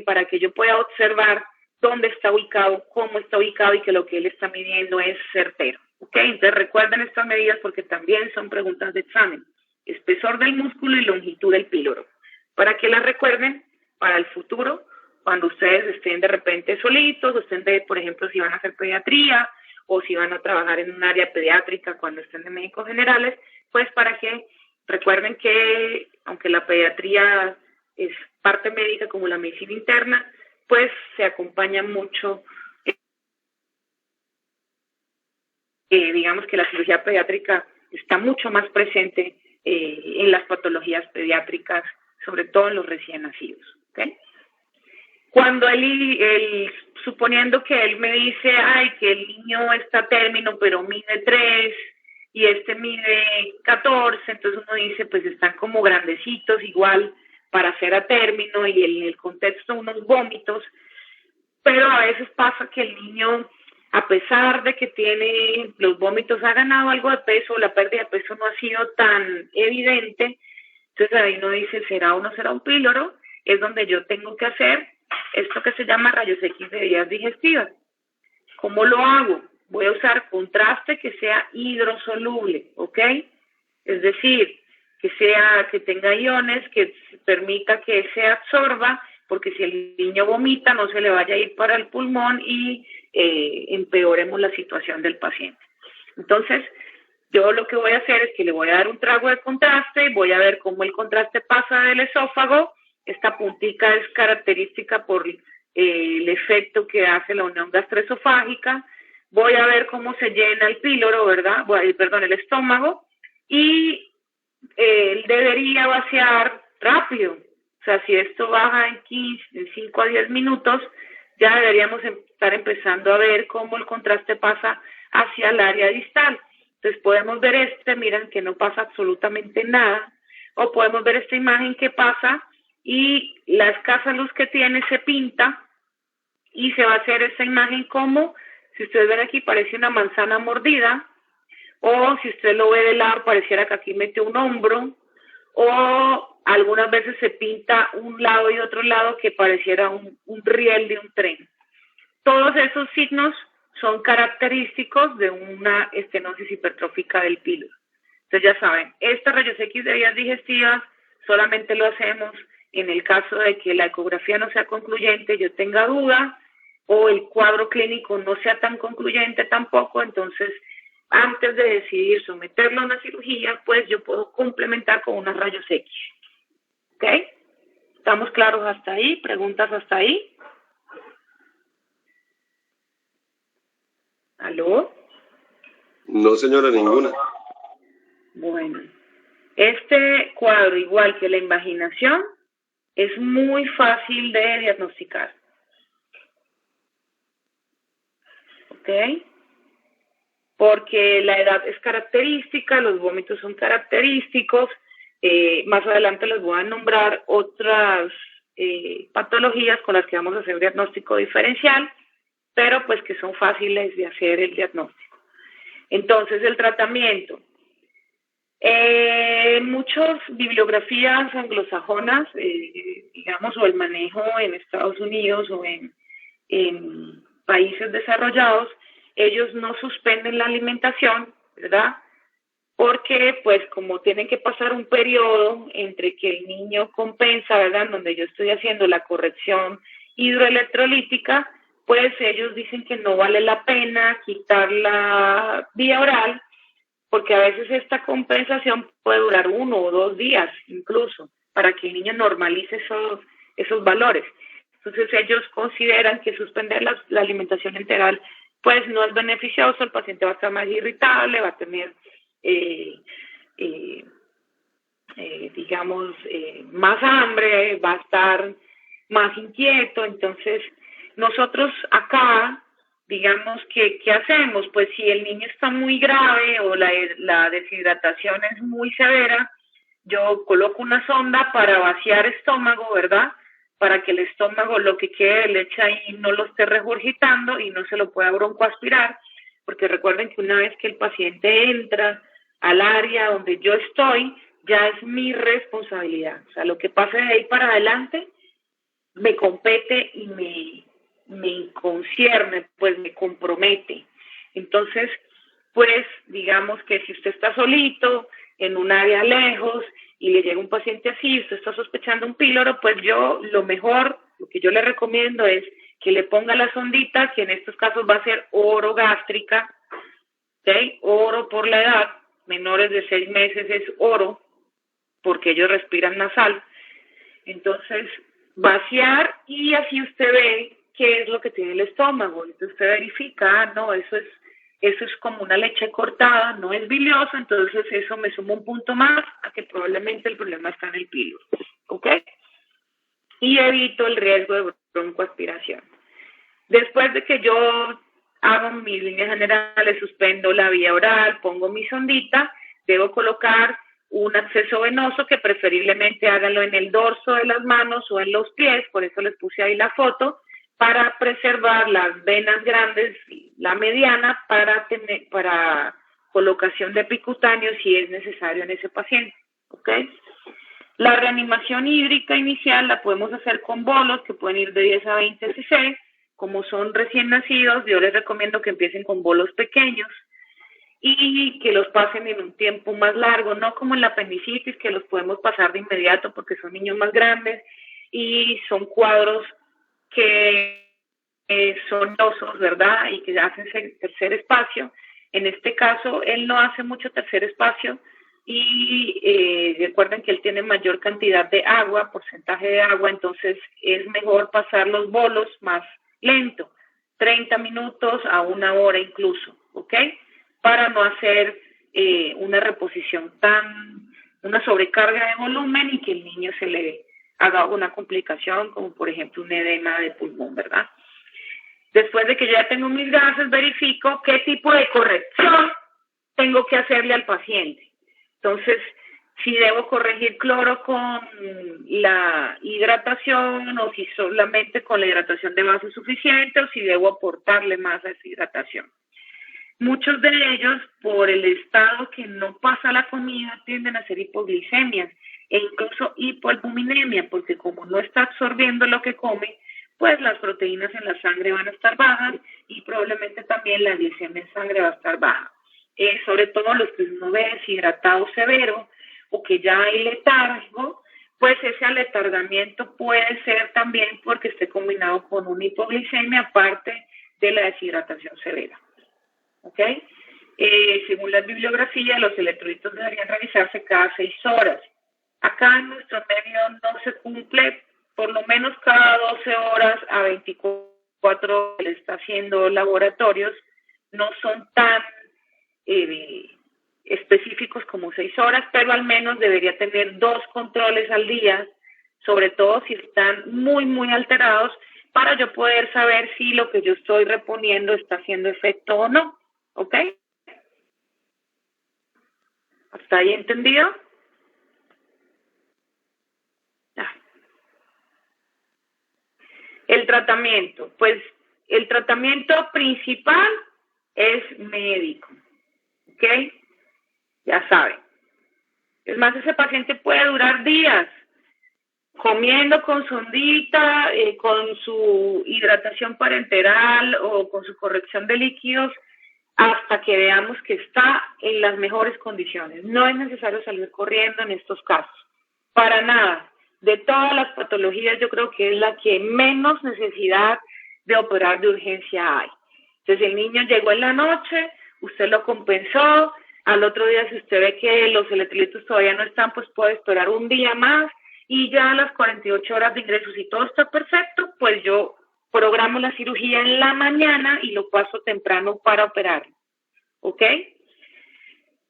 S1: para que yo pueda observar dónde está ubicado, cómo está ubicado y que lo que él está midiendo es certero. ¿Ok? Entonces recuerden estas medidas porque también son preguntas de examen. Espesor del músculo y longitud del píloro. Para que las recuerden para el futuro, cuando ustedes estén de repente solitos, o estén por ejemplo, si van a hacer pediatría, o si van a trabajar en un área pediátrica cuando estén de médicos generales, pues para que recuerden que aunque la pediatría es parte médica como la medicina interna, pues se acompaña mucho, digamos que la cirugía pediátrica está mucho más presente en las patologías pediátricas, sobre todo en los recién nacidos, ¿okay? Cuando suponiendo que él me dice, que el niño está a término, pero mide 3 y este mide 14, entonces uno dice, pues están como grandecitos, igual para hacer a término y en el contexto unos vómitos, pero a veces pasa que el niño, a pesar de que tiene los vómitos, ha ganado algo de peso, la pérdida de peso no ha sido tan evidente, entonces ahí uno dice, ¿será o no será un píloro? Es donde yo tengo que hacer esto que se llama rayos X de vías digestivas. ¿Cómo lo hago? Voy a usar contraste que sea hidrosoluble, ¿ok? Es decir, que tenga iones, que permita que se absorba, porque si el niño vomita no se le vaya a ir para el pulmón y empeoremos la situación del paciente. Entonces, yo lo que voy a hacer es que le voy a dar un trago de contraste, voy a ver cómo el contraste pasa del esófago. Esta puntica es característica por el efecto que hace la unión gastroesofágica. Voy a ver cómo se llena el píloro, ¿verdad? El estómago. Y él debería vaciar rápido. O sea, si esto baja en 5 a 10 minutos, ya deberíamos estar empezando a ver cómo el contraste pasa hacia el área distal. Entonces podemos ver miren que no pasa absolutamente nada. O podemos ver esta imagen que pasa y la escasa luz que tiene se pinta y se va a hacer esa imagen como, si ustedes ven aquí, parece una manzana mordida, o si usted lo ve de lado, pareciera que aquí mete un hombro, o algunas veces se pinta un lado y otro lado que pareciera un riel de un tren. Todos esos signos son característicos de una estenosis hipertrófica del píloro. Entonces ya saben, estos rayos X de vías digestivas solamente lo hacemos en el caso de que la ecografía no sea concluyente, yo tenga duda, o el cuadro clínico no sea tan concluyente tampoco, entonces antes de decidir someterlo a una cirugía, pues yo puedo complementar con unos rayos X. ¿Ok? ¿Estamos claros hasta ahí? ¿Preguntas hasta ahí? ¿Aló?
S2: No, señora, ninguna.
S1: Bueno, este cuadro, igual que la invaginación, es muy fácil de diagnosticar. ¿Ok? Porque la edad es característica, los vómitos son característicos. Más adelante les voy a nombrar otras patologías con las que vamos a hacer diagnóstico diferencial. pero pues que son fáciles de hacer el diagnóstico. Entonces, el tratamiento. Muchas bibliografías anglosajonas, digamos, o el manejo en Estados Unidos o en países desarrollados, ellos no suspenden la alimentación, ¿verdad? Porque pues como tienen que pasar un periodo entre que el niño compensa, ¿verdad? Donde yo estoy haciendo la corrección hidroelectrolítica, pues ellos dicen que no vale la pena quitar la vía oral, porque a veces esta compensación puede durar 1 o 2 días incluso, para que el niño normalice esos valores. Entonces ellos consideran que suspender la alimentación enteral pues no es beneficioso, el paciente va a estar más irritable, va a tener, digamos, más hambre, va a estar más inquieto. Entonces nosotros acá, digamos, ¿qué hacemos? Pues si el niño está muy grave o la deshidratación es muy severa, yo coloco una sonda para vaciar estómago, ¿verdad? Para que el estómago, lo que quede de leche ahí, no lo esté regurgitando y no se lo pueda broncoaspirar, porque recuerden que una vez que el paciente entra al área donde yo estoy, ya es mi responsabilidad. O sea, lo que pase de ahí para adelante me compete y me concierne, pues me compromete. Entonces, pues digamos que si usted está solito, en un área lejos, y le llega un paciente así, usted está sospechando un píloro, pues yo lo mejor, lo que yo le recomiendo es que le ponga la sondita, que en estos casos va a ser orogástrica, ¿okay? Oro por la edad, menores de 6 meses es oro, porque ellos respiran nasal. Entonces, vaciar y así usted ve qué es lo que tiene el estómago. Entonces usted verifica, no, eso es como una leche cortada, no es bilioso, entonces eso me suma un punto más a que probablemente el problema está en el píloro, ¿ok? Y evito el riesgo de broncoaspiración. Después de que yo hago mis líneas generales, suspendo la vía oral, pongo mi sondita, debo colocar un acceso venoso que preferiblemente háganlo en el dorso de las manos o en los pies, por eso les puse ahí la foto, para preservar las venas grandes, la mediana, para colocación de epicutáneo si es necesario en ese paciente, ¿ok? La reanimación hídrica inicial la podemos hacer con bolos que pueden ir de 10 a 20 cc. Como son recién nacidos, yo les recomiendo que empiecen con bolos pequeños y que los pasen en un tiempo más largo, no como en la apendicitis, que los podemos pasar de inmediato porque son niños más grandes y son cuadros que son osos, ¿verdad? Y que hacen tercer espacio. En este caso, él no hace mucho tercer espacio y recuerden que él tiene mayor cantidad de agua, porcentaje de agua, entonces es mejor pasar los bolos más lento, 30 minutos a 1 hora incluso, ¿ok? Para no hacer una reposición una sobrecarga de volumen y que el niño se le haga una complicación como por ejemplo un edema de pulmón, ¿verdad? Después de que yo ya tengo mis gases, verifico qué tipo de corrección tengo que hacerle al paciente. Entonces, si debo corregir cloro con la hidratación o si solamente con la hidratación de base es suficiente o si debo aportarle más a esa hidratación. Muchos de ellos, por el estado que no pasa la comida, tienden a hacer hipoglicemias e incluso hipoalbuminemia, porque como no está absorbiendo lo que come, pues las proteínas en la sangre van a estar bajas y probablemente también la glicemia en sangre va a estar baja. Sobre todo los que uno ve deshidratado severo o que ya hay letargo, pues ese aletargamiento puede ser también porque esté combinado con una hipoglicemia aparte de la deshidratación severa. ¿Ok? Según la bibliografía, los electrolitos deberían revisarse cada 6 horas. Acá en nuestro medio no se cumple, por lo menos cada 12 horas a 24 horas está haciendo laboratorios, no son tan específicos como 6 horas, pero al menos debería tener 2 controles al día, sobre todo si están muy, muy alterados, para yo poder saber si lo que yo estoy reponiendo está haciendo efecto o no. ¿Ok? ¿Hasta ahí entendido? El tratamiento, pues el tratamiento principal es médico, ¿ok? Ya saben. Es más, ese paciente puede durar días comiendo con sondita, con su hidratación parenteral o con su corrección de líquidos hasta que veamos que está en las mejores condiciones. No es necesario salir corriendo en estos casos, para nada. De todas las patologías, yo creo que es la que menos necesidad de operar de urgencia hay. Entonces, el niño llegó en la noche, usted lo compensó, al otro día si usted ve que los electrolitos todavía no están, pues puede esperar un día más y ya a las 48 horas de ingreso, si todo está perfecto, pues yo programo la cirugía en la mañana y lo paso temprano para operar, ¿ok?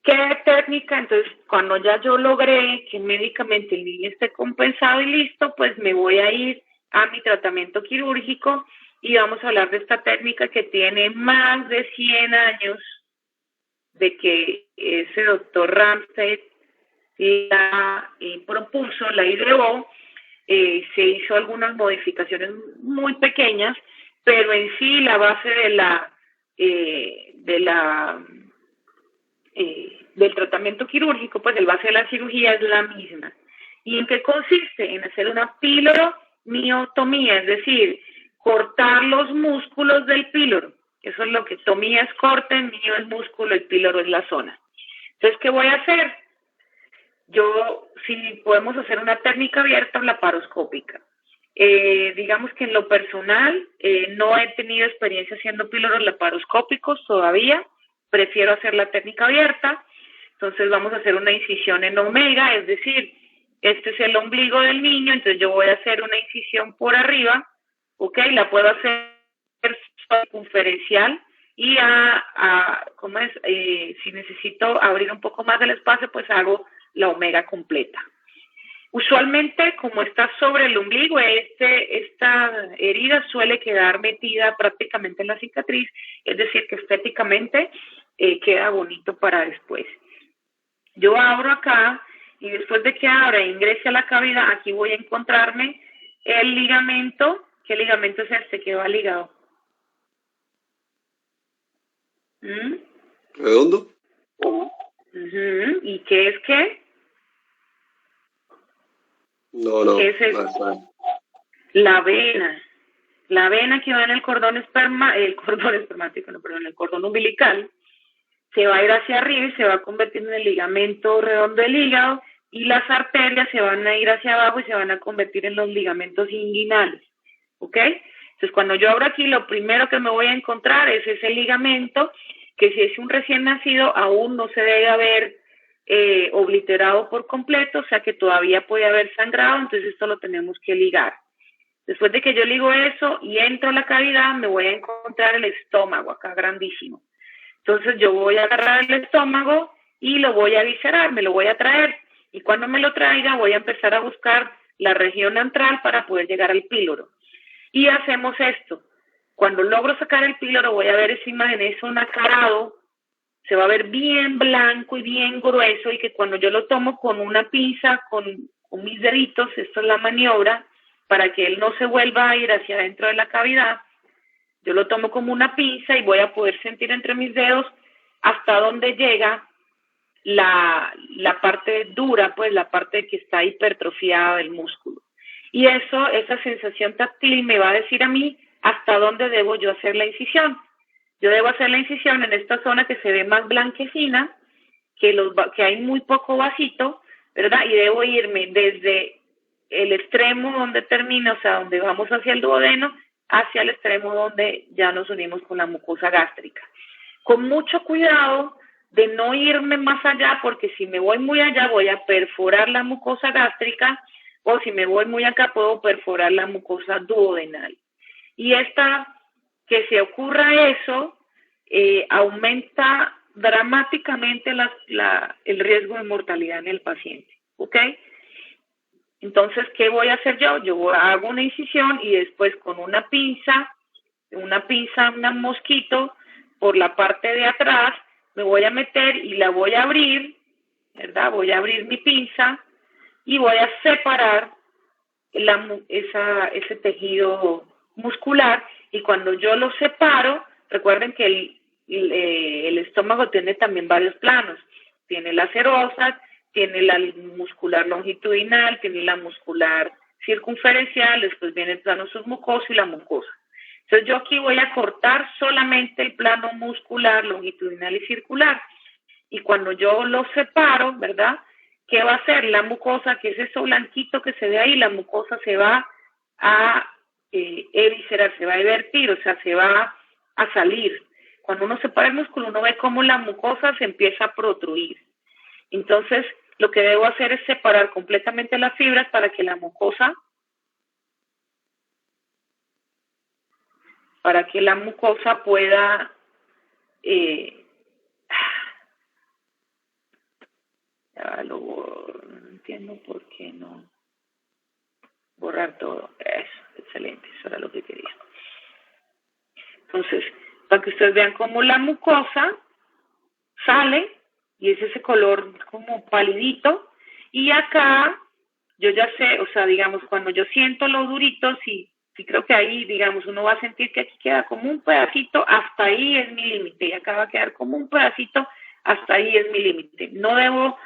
S1: ¿Qué técnica? Entonces, cuando ya yo logré que médicamente el niño esté compensado y listo, pues me voy a ir a mi tratamiento quirúrgico y vamos a hablar de esta técnica que tiene más de 100 años de que ese doctor Ramsay la propuso, la ideó, se hizo algunas modificaciones muy pequeñas, pero en sí la base del tratamiento quirúrgico, pues el base de la cirugía es la misma. ¿Y en qué consiste? En hacer una piloromiotomía, es decir, cortar los músculos del píloro. Eso es lo que tomía es corte, mío el músculo, el píloro es la zona. Entonces, ¿qué voy a hacer? Yo, si podemos hacer una técnica abierta o laparoscópica. Digamos que en lo personal no he tenido experiencia haciendo píloros laparoscópicos todavía, prefiero hacer la técnica abierta. Entonces vamos a hacer una incisión en omega, es decir, este es el ombligo del niño, entonces yo voy a hacer una incisión por arriba, ¿ok? La puedo hacer circunferencial y ¿cómo es? Si necesito abrir un poco más del espacio, pues hago la omega completa. Usualmente, como está sobre el ombligo, esta herida suele quedar metida prácticamente en la cicatriz, es decir, que estéticamente queda bonito para después. Yo abro acá y después de que abra e ingrese a la cavidad, aquí voy a encontrarme el ligamento. ¿Qué ligamento es este que va ligado?
S2: ¿Redondo?
S1: ¿Y qué es qué?
S2: No.
S1: ¿Qué es eso? La vena que va en el cordón espermático, el cordón umbilical, se va a ir hacia arriba y se va a convertir en el ligamento redondo del hígado y las arterias se van a ir hacia abajo y se van a convertir en los ligamentos inguinales, ¿ok? Entonces, cuando yo abro aquí, lo primero que me voy a encontrar es ese ligamento que si es un recién nacido aún no se debe haber obliterado por completo, o sea que todavía puede haber sangrado, entonces esto lo tenemos que ligar. Después de que yo ligo eso y entro a la cavidad, me voy a encontrar el estómago acá grandísimo. Entonces yo voy a agarrar el estómago y lo voy a viscerar, me lo voy a traer. Y cuando me lo traiga voy a empezar a buscar la región antral para poder llegar al píloro. Y hacemos esto. Cuando logro sacar el píloro voy a ver encima de eso un acarado, se va a ver bien blanco y bien grueso y que cuando yo lo tomo con una pinza, con mis deditos, esto es la maniobra, para que él no se vuelva a ir hacia adentro de la cavidad, yo lo tomo como una pinza y voy a poder sentir entre mis dedos hasta dónde llega la parte dura, pues la parte que está hipertrofiada del músculo. Y esa sensación táctil me va a decir a mí hasta dónde debo yo hacer la incisión. Yo debo hacer la incisión en esta zona que se ve más blanquecina, que hay muy poco vasito, ¿verdad? Y debo irme desde el extremo donde termina, o sea, donde vamos hacia el duodeno, hacia el extremo donde ya nos unimos con la mucosa gástrica. Con mucho cuidado de no irme más allá, porque si me voy muy allá voy a perforar la mucosa gástrica, o si me voy muy acá puedo perforar la mucosa duodenal. Y que se ocurra eso, aumenta dramáticamente el riesgo de mortalidad en el paciente, ¿ok? Entonces, ¿qué voy a hacer yo? Yo hago una incisión y después con una pinza, un mosquito, por la parte de atrás, me voy a meter y la voy a abrir, ¿verdad? Voy a abrir mi pinza y voy a separar ese tejido muscular, y cuando yo los separo, recuerden que el estómago tiene también varios planos, tiene la serosa, tiene la muscular longitudinal, tiene la muscular circunferencial, después viene el plano submucoso y la mucosa. Entonces yo aquí voy a cortar solamente el plano muscular, longitudinal y circular, y cuando yo los separo, ¿verdad?, ¿qué va a hacer? La mucosa, que es eso blanquito que se ve ahí, la mucosa se va a eviscerar, se va a divertir, o sea, se va a salir. Cuando uno separa el músculo, uno ve cómo la mucosa se empieza a protruir. Entonces, lo que debo hacer es separar completamente las fibras para que la mucosa pueda no entiendo por qué no borrar todo. Eso, excelente, eso era lo que quería. Entonces, para que ustedes vean cómo la mucosa sale y es ese color como palidito, y acá yo ya sé, o sea, digamos, cuando yo siento lo durito, sí creo que ahí, digamos, uno va a sentir que aquí queda como un pedacito, hasta ahí es mi límite, y acá va a quedar como un pedacito, hasta ahí es mi límite. No debo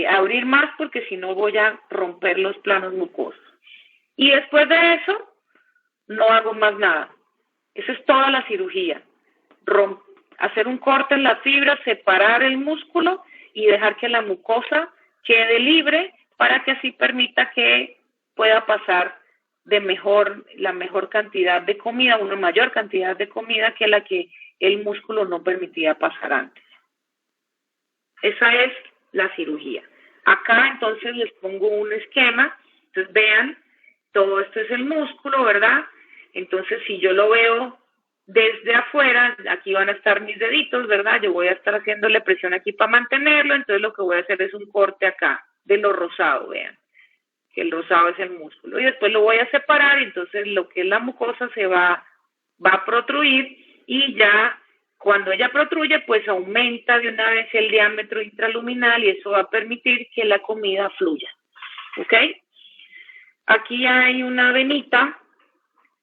S1: abrir más porque si no voy a romper los planos mucosos. Y después de eso, no hago más nada. Esa es toda la cirugía. Hacer un corte en la fibra, separar el músculo y dejar que la mucosa quede libre para que así permita que pueda pasar la mejor cantidad de comida, una mayor cantidad de comida que la que el músculo no permitía pasar antes. Esa es la cirugía. Acá entonces les pongo un esquema, entonces vean, todo esto es el músculo, ¿verdad? Entonces si yo lo veo desde afuera, aquí van a estar mis deditos, ¿verdad? Yo voy a estar haciéndole presión aquí para mantenerlo, entonces lo que voy a hacer es un corte acá, de lo rosado, vean, que el rosado es el músculo, y después lo voy a separar, entonces lo que es la mucosa se va a protruir, y ya cuando ella protruye, pues aumenta de una vez el diámetro intraluminal y eso va a permitir que la comida fluya, ¿ok? Aquí hay una venita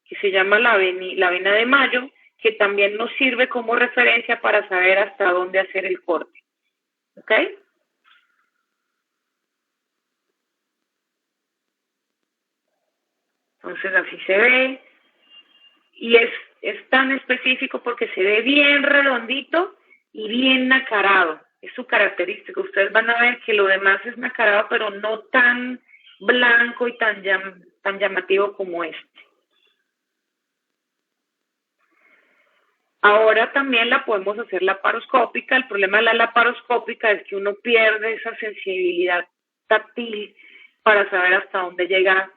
S1: que se llama la vena de Mayo, que también nos sirve como referencia para saber hasta dónde hacer el corte, ¿ok? Entonces así se ve, y es tan específico porque se ve bien redondito y bien nacarado, es su característica. Ustedes van a ver que lo demás es nacarado, pero no tan blanco y tan llamativo como este. Ahora también la podemos hacer laparoscópica. El problema de la laparoscópica es que uno pierde esa sensibilidad táctil para saber hasta dónde llega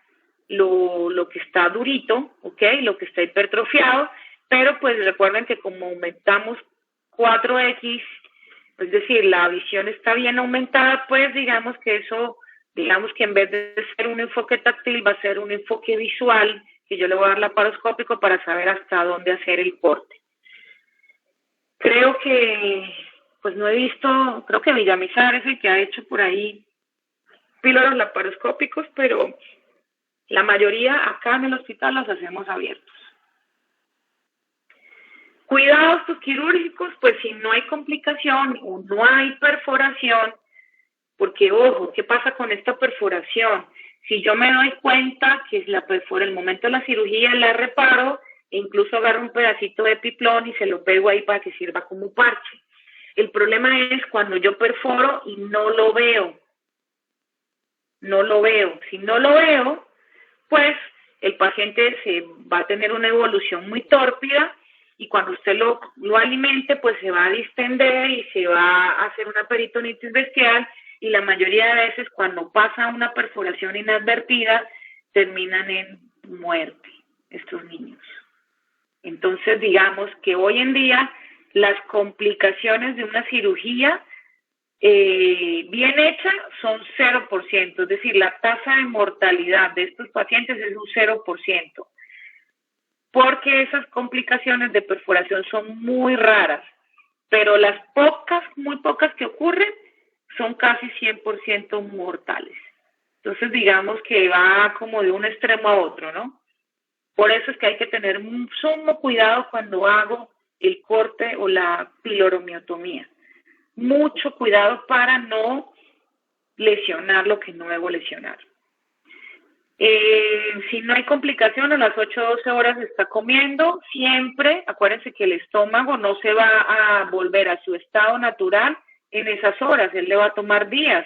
S1: lo que está durito, ¿ok? Lo que está hipertrofiado, pero pues recuerden que como aumentamos 4X, es decir, la visión está bien aumentada, pues digamos que en vez de ser un enfoque táctil va a ser un enfoque visual, que yo le voy a dar laparoscópico para saber hasta dónde hacer el corte. Creo que, pues no he visto, creo que Villamizar es el que ha hecho por ahí píldoras laparoscópicos, pero la mayoría acá en el hospital los hacemos abiertos. Cuidados quirúrgicos, pues si no hay complicación o no hay perforación, porque ojo, ¿qué pasa con esta perforación? Si yo me doy cuenta que la perfora, el momento de la cirugía la reparo, e incluso agarro un pedacito de epiplón y se lo pego ahí para que sirva como parche. El problema es cuando yo perforo y no lo veo. No lo veo. Si no lo veo, pues el paciente se va a tener una evolución muy tórpida y cuando usted lo alimente, pues se va a distender y se va a hacer una peritonitis bestial, y la mayoría de veces cuando pasa una perforación inadvertida, terminan en muerte estos niños. Entonces, digamos que hoy en día las complicaciones de una cirugía bien hecha son 0%, es decir, la tasa de mortalidad de estos pacientes es un 0%, porque esas complicaciones de perforación son muy raras, pero las muy pocas que ocurren son casi 100% mortales. Entonces, digamos que va como de un extremo a otro, ¿no? Por eso es que hay que tener un sumo cuidado cuando hago el corte o la piloromiotomía. Mucho cuidado para no lesionar lo que no debo lesionar. Si no hay complicación, a las 8 o 12 horas está comiendo, siempre, acuérdense que el estómago no se va a volver a su estado natural en esas horas, él le va a tomar días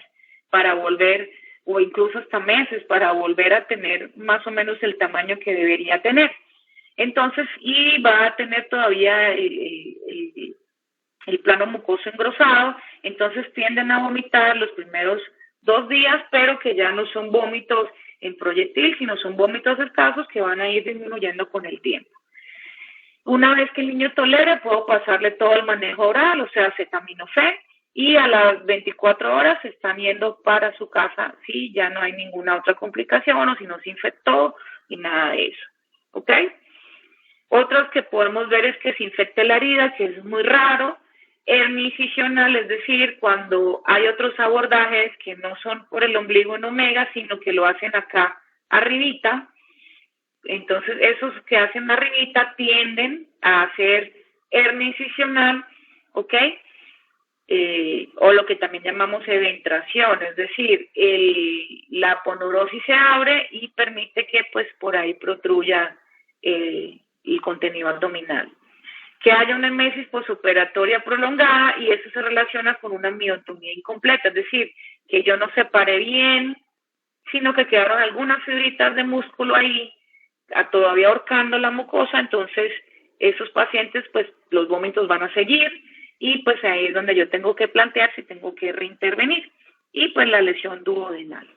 S1: para volver, o incluso hasta meses, para volver a tener más o menos el tamaño que debería tener. Entonces, y va a tener todavía el plano mucoso engrosado, entonces tienden a vomitar los primeros 2 días, pero que ya no son vómitos en proyectil, sino son vómitos escasos que van a ir disminuyendo con el tiempo. Una vez que el niño tolere, puedo pasarle todo el manejo oral, o sea, acetaminofén, y a las 24 horas se están yendo para su casa si ya no hay ninguna otra complicación o si no se infectó y nada de eso. ¿Ok? Otros que podemos ver es que se infecte la herida, que es muy raro. Hernia incisional, es decir, cuando hay otros abordajes que no son por el ombligo en omega, sino que lo hacen acá arribita. Entonces, esos que hacen arribita tienden a hacer hernia incisional, ¿ok? O lo que también llamamos edentración, es decir, la aponeurosis se abre y permite que pues por ahí protruya el contenido abdominal. Que haya una emesis posoperatoria prolongada y eso se relaciona con una miotomía incompleta, es decir, que yo no separé bien, sino que quedaron algunas fibritas de músculo ahí, todavía ahorcando la mucosa, entonces esos pacientes, pues los vómitos van a seguir y pues ahí es donde yo tengo que plantear si tengo que reintervenir y pues la lesión duodenal.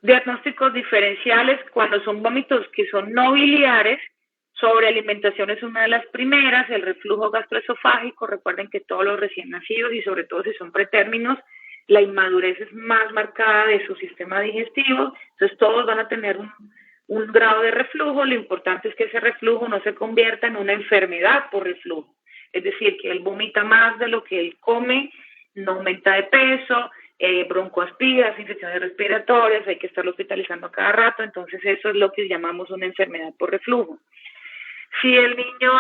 S1: Diagnósticos diferenciales cuando son vómitos que son no biliares, sobrealimentación es una de las primeras, el reflujo gastroesofágico, recuerden que todos los recién nacidos y sobre todo si son pretérminos, la inmadurez es más marcada de su sistema digestivo, entonces todos van a tener un grado de reflujo, lo importante es que ese reflujo no se convierta en una enfermedad por reflujo, es decir, que él vomita más de lo que él come, no aumenta de peso, broncoaspiras, infecciones respiratorias, hay que estarlo hospitalizando a cada rato, entonces eso es lo que llamamos una enfermedad por reflujo. Si el niño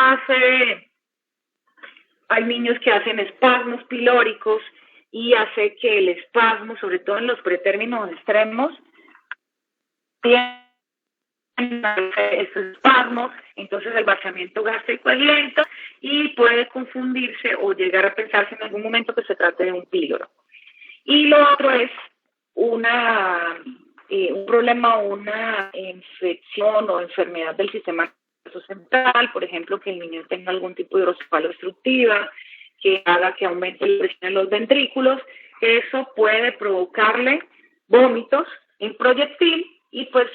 S1: hay niños que hacen espasmos pilóricos y hace que el espasmo, sobre todo en los pretérminos extremos, tiene estos espasmos, entonces el vaciamiento gástrico es lento y puede confundirse o llegar a pensarse en algún momento que se trate de un píloro. Y lo otro es un problema, una infección o enfermedad del sistema nervioso central, por ejemplo, que el niño tenga algún tipo de hidrocefalea obstructiva, que haga que aumente la presión en los ventrículos, eso puede provocarle vómitos en proyectil y pues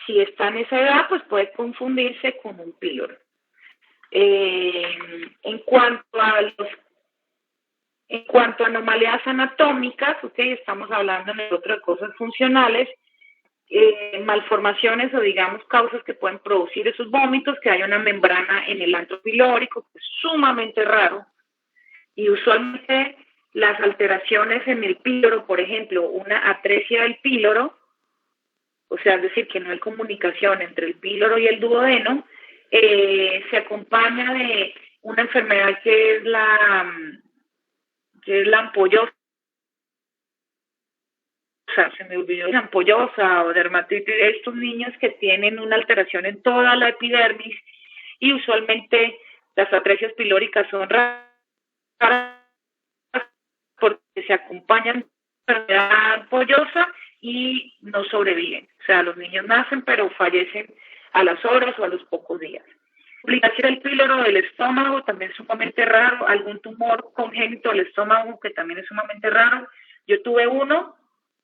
S1: si está en esa edad, pues puede confundirse con un píloro. En cuanto a anomalías anatómicas, okay, estamos hablando en el otro de cosas funcionales, malformaciones o digamos causas que pueden producir esos vómitos, que haya una membrana en el antro pilórico, que es sumamente raro, y usualmente las alteraciones en el píloro, por ejemplo, una atresia del píloro, o sea, es decir, que no hay comunicación entre el píloro y el duodeno, se acompaña de una enfermedad que es la ampollosa, se me olvidó, la ampollosa o dermatitis, estos niños que tienen una alteración en toda la epidermis y usualmente las atresias pilóricas son raras porque se acompañan de enfermedad ampollosa y no sobreviven. O sea, los niños nacen pero fallecen a las horas o a los pocos días. Complicación del píloro del estómago también es sumamente raro, algún tumor congénito del estómago que también es sumamente raro. Yo tuve uno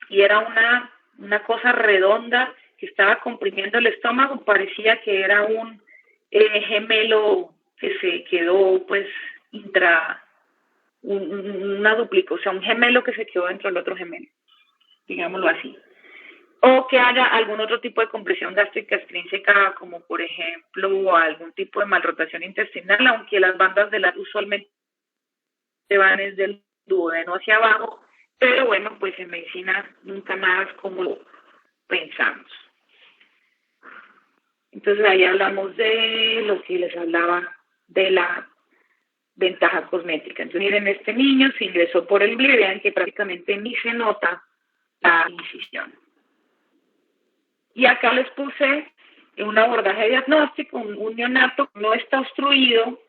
S1: y era una cosa redonda que estaba comprimiendo el estómago, parecía que era un gemelo que se quedó pues una duplica, o sea, un gemelo que se quedó dentro del otro gemelo, digámoslo así. O que haya algún otro tipo de compresión gástrica extrínseca, como por ejemplo algún tipo de malrotación intestinal, aunque las bandas de la usualmente van desde el duodeno hacia abajo, Pero bueno, pues en medicina nunca nada es como lo pensamos. Entonces ahí hablamos de lo que les hablaba de la ventaja cosmética. Entonces miren, este niño se ingresó por el glue, vean que prácticamente ni se nota la incisión. Y acá les puse un abordaje diagnóstico, un neonato no está obstruido,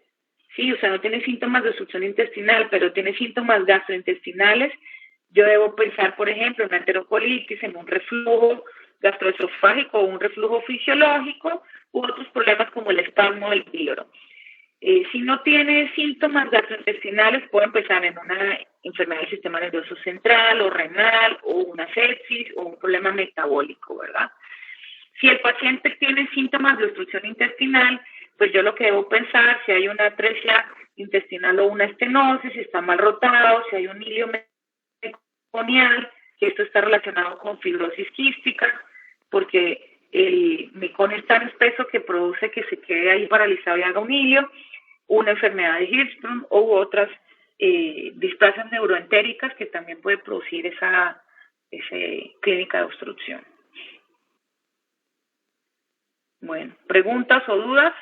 S1: sí, o sea, no tiene síntomas de obstrucción intestinal, pero tiene síntomas gastrointestinales. Yo debo pensar, por ejemplo, en una enterocolitis, en un reflujo gastroesofágico o un reflujo fisiológico, u otros problemas como el espasmo del píloro. Si no tiene síntomas gastrointestinales, puede empezar en una enfermedad del sistema nervioso central o renal o una sepsis o un problema metabólico, ¿verdad? Si el paciente tiene síntomas de obstrucción intestinal, pues yo lo que debo pensar, si hay una atresia intestinal o una estenosis, si está mal rotado, si hay un hilio meconial, que esto está relacionado con fibrosis quística, porque el meconio es tan espeso que produce que se quede ahí paralizado y haga un hilio, una enfermedad de Hirschsprung u otras displasias neuroentéricas que también puede producir esa clínica de obstrucción. Bueno, ¿preguntas o dudas?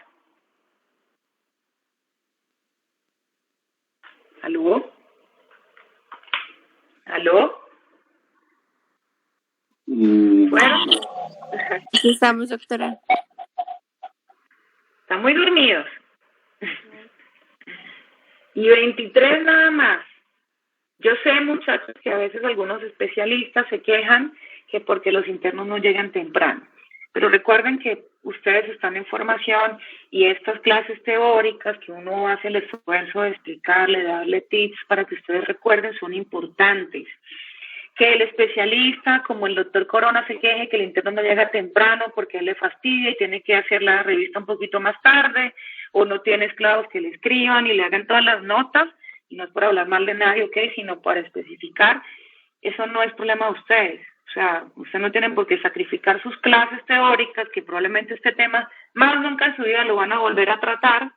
S1: ¿Aló? ¿Aló? ¿Fueron?
S3: Aquí estamos, doctora.
S1: Están muy dormidos. Y 23 nada más. Yo sé, muchachos, que a veces algunos especialistas se quejan que porque los internos no llegan temprano. Pero recuerden que ustedes están en formación y estas clases teóricas que uno hace el esfuerzo de explicarle, de darle tips para que ustedes recuerden, son importantes. Que el especialista, como el doctor Corona, se queje que el interno no llega temprano porque él le fastidia y tiene que hacer la revista un poquito más tarde, o no tiene esclavos que le escriban y le hagan todas las notas, y no es por hablar mal de nadie, ok, sino para especificar, eso no es problema de ustedes. O sea, ustedes no tienen por qué sacrificar sus clases teóricas, que probablemente este tema más nunca en su vida lo van a volver a tratar,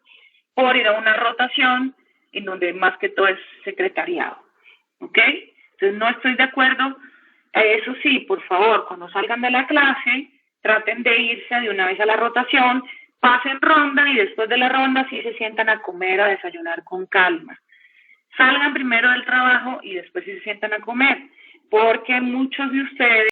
S1: por ir a una rotación en donde más que todo es secretariado, ¿ok? Entonces no estoy de acuerdo. Eso sí, por favor, cuando salgan de la clase, traten de irse de una vez a la rotación, pasen ronda y después de la ronda sí se sientan a comer, a desayunar con calma. Salgan primero del trabajo y después sí se sientan a comer, porque muchos de ustedes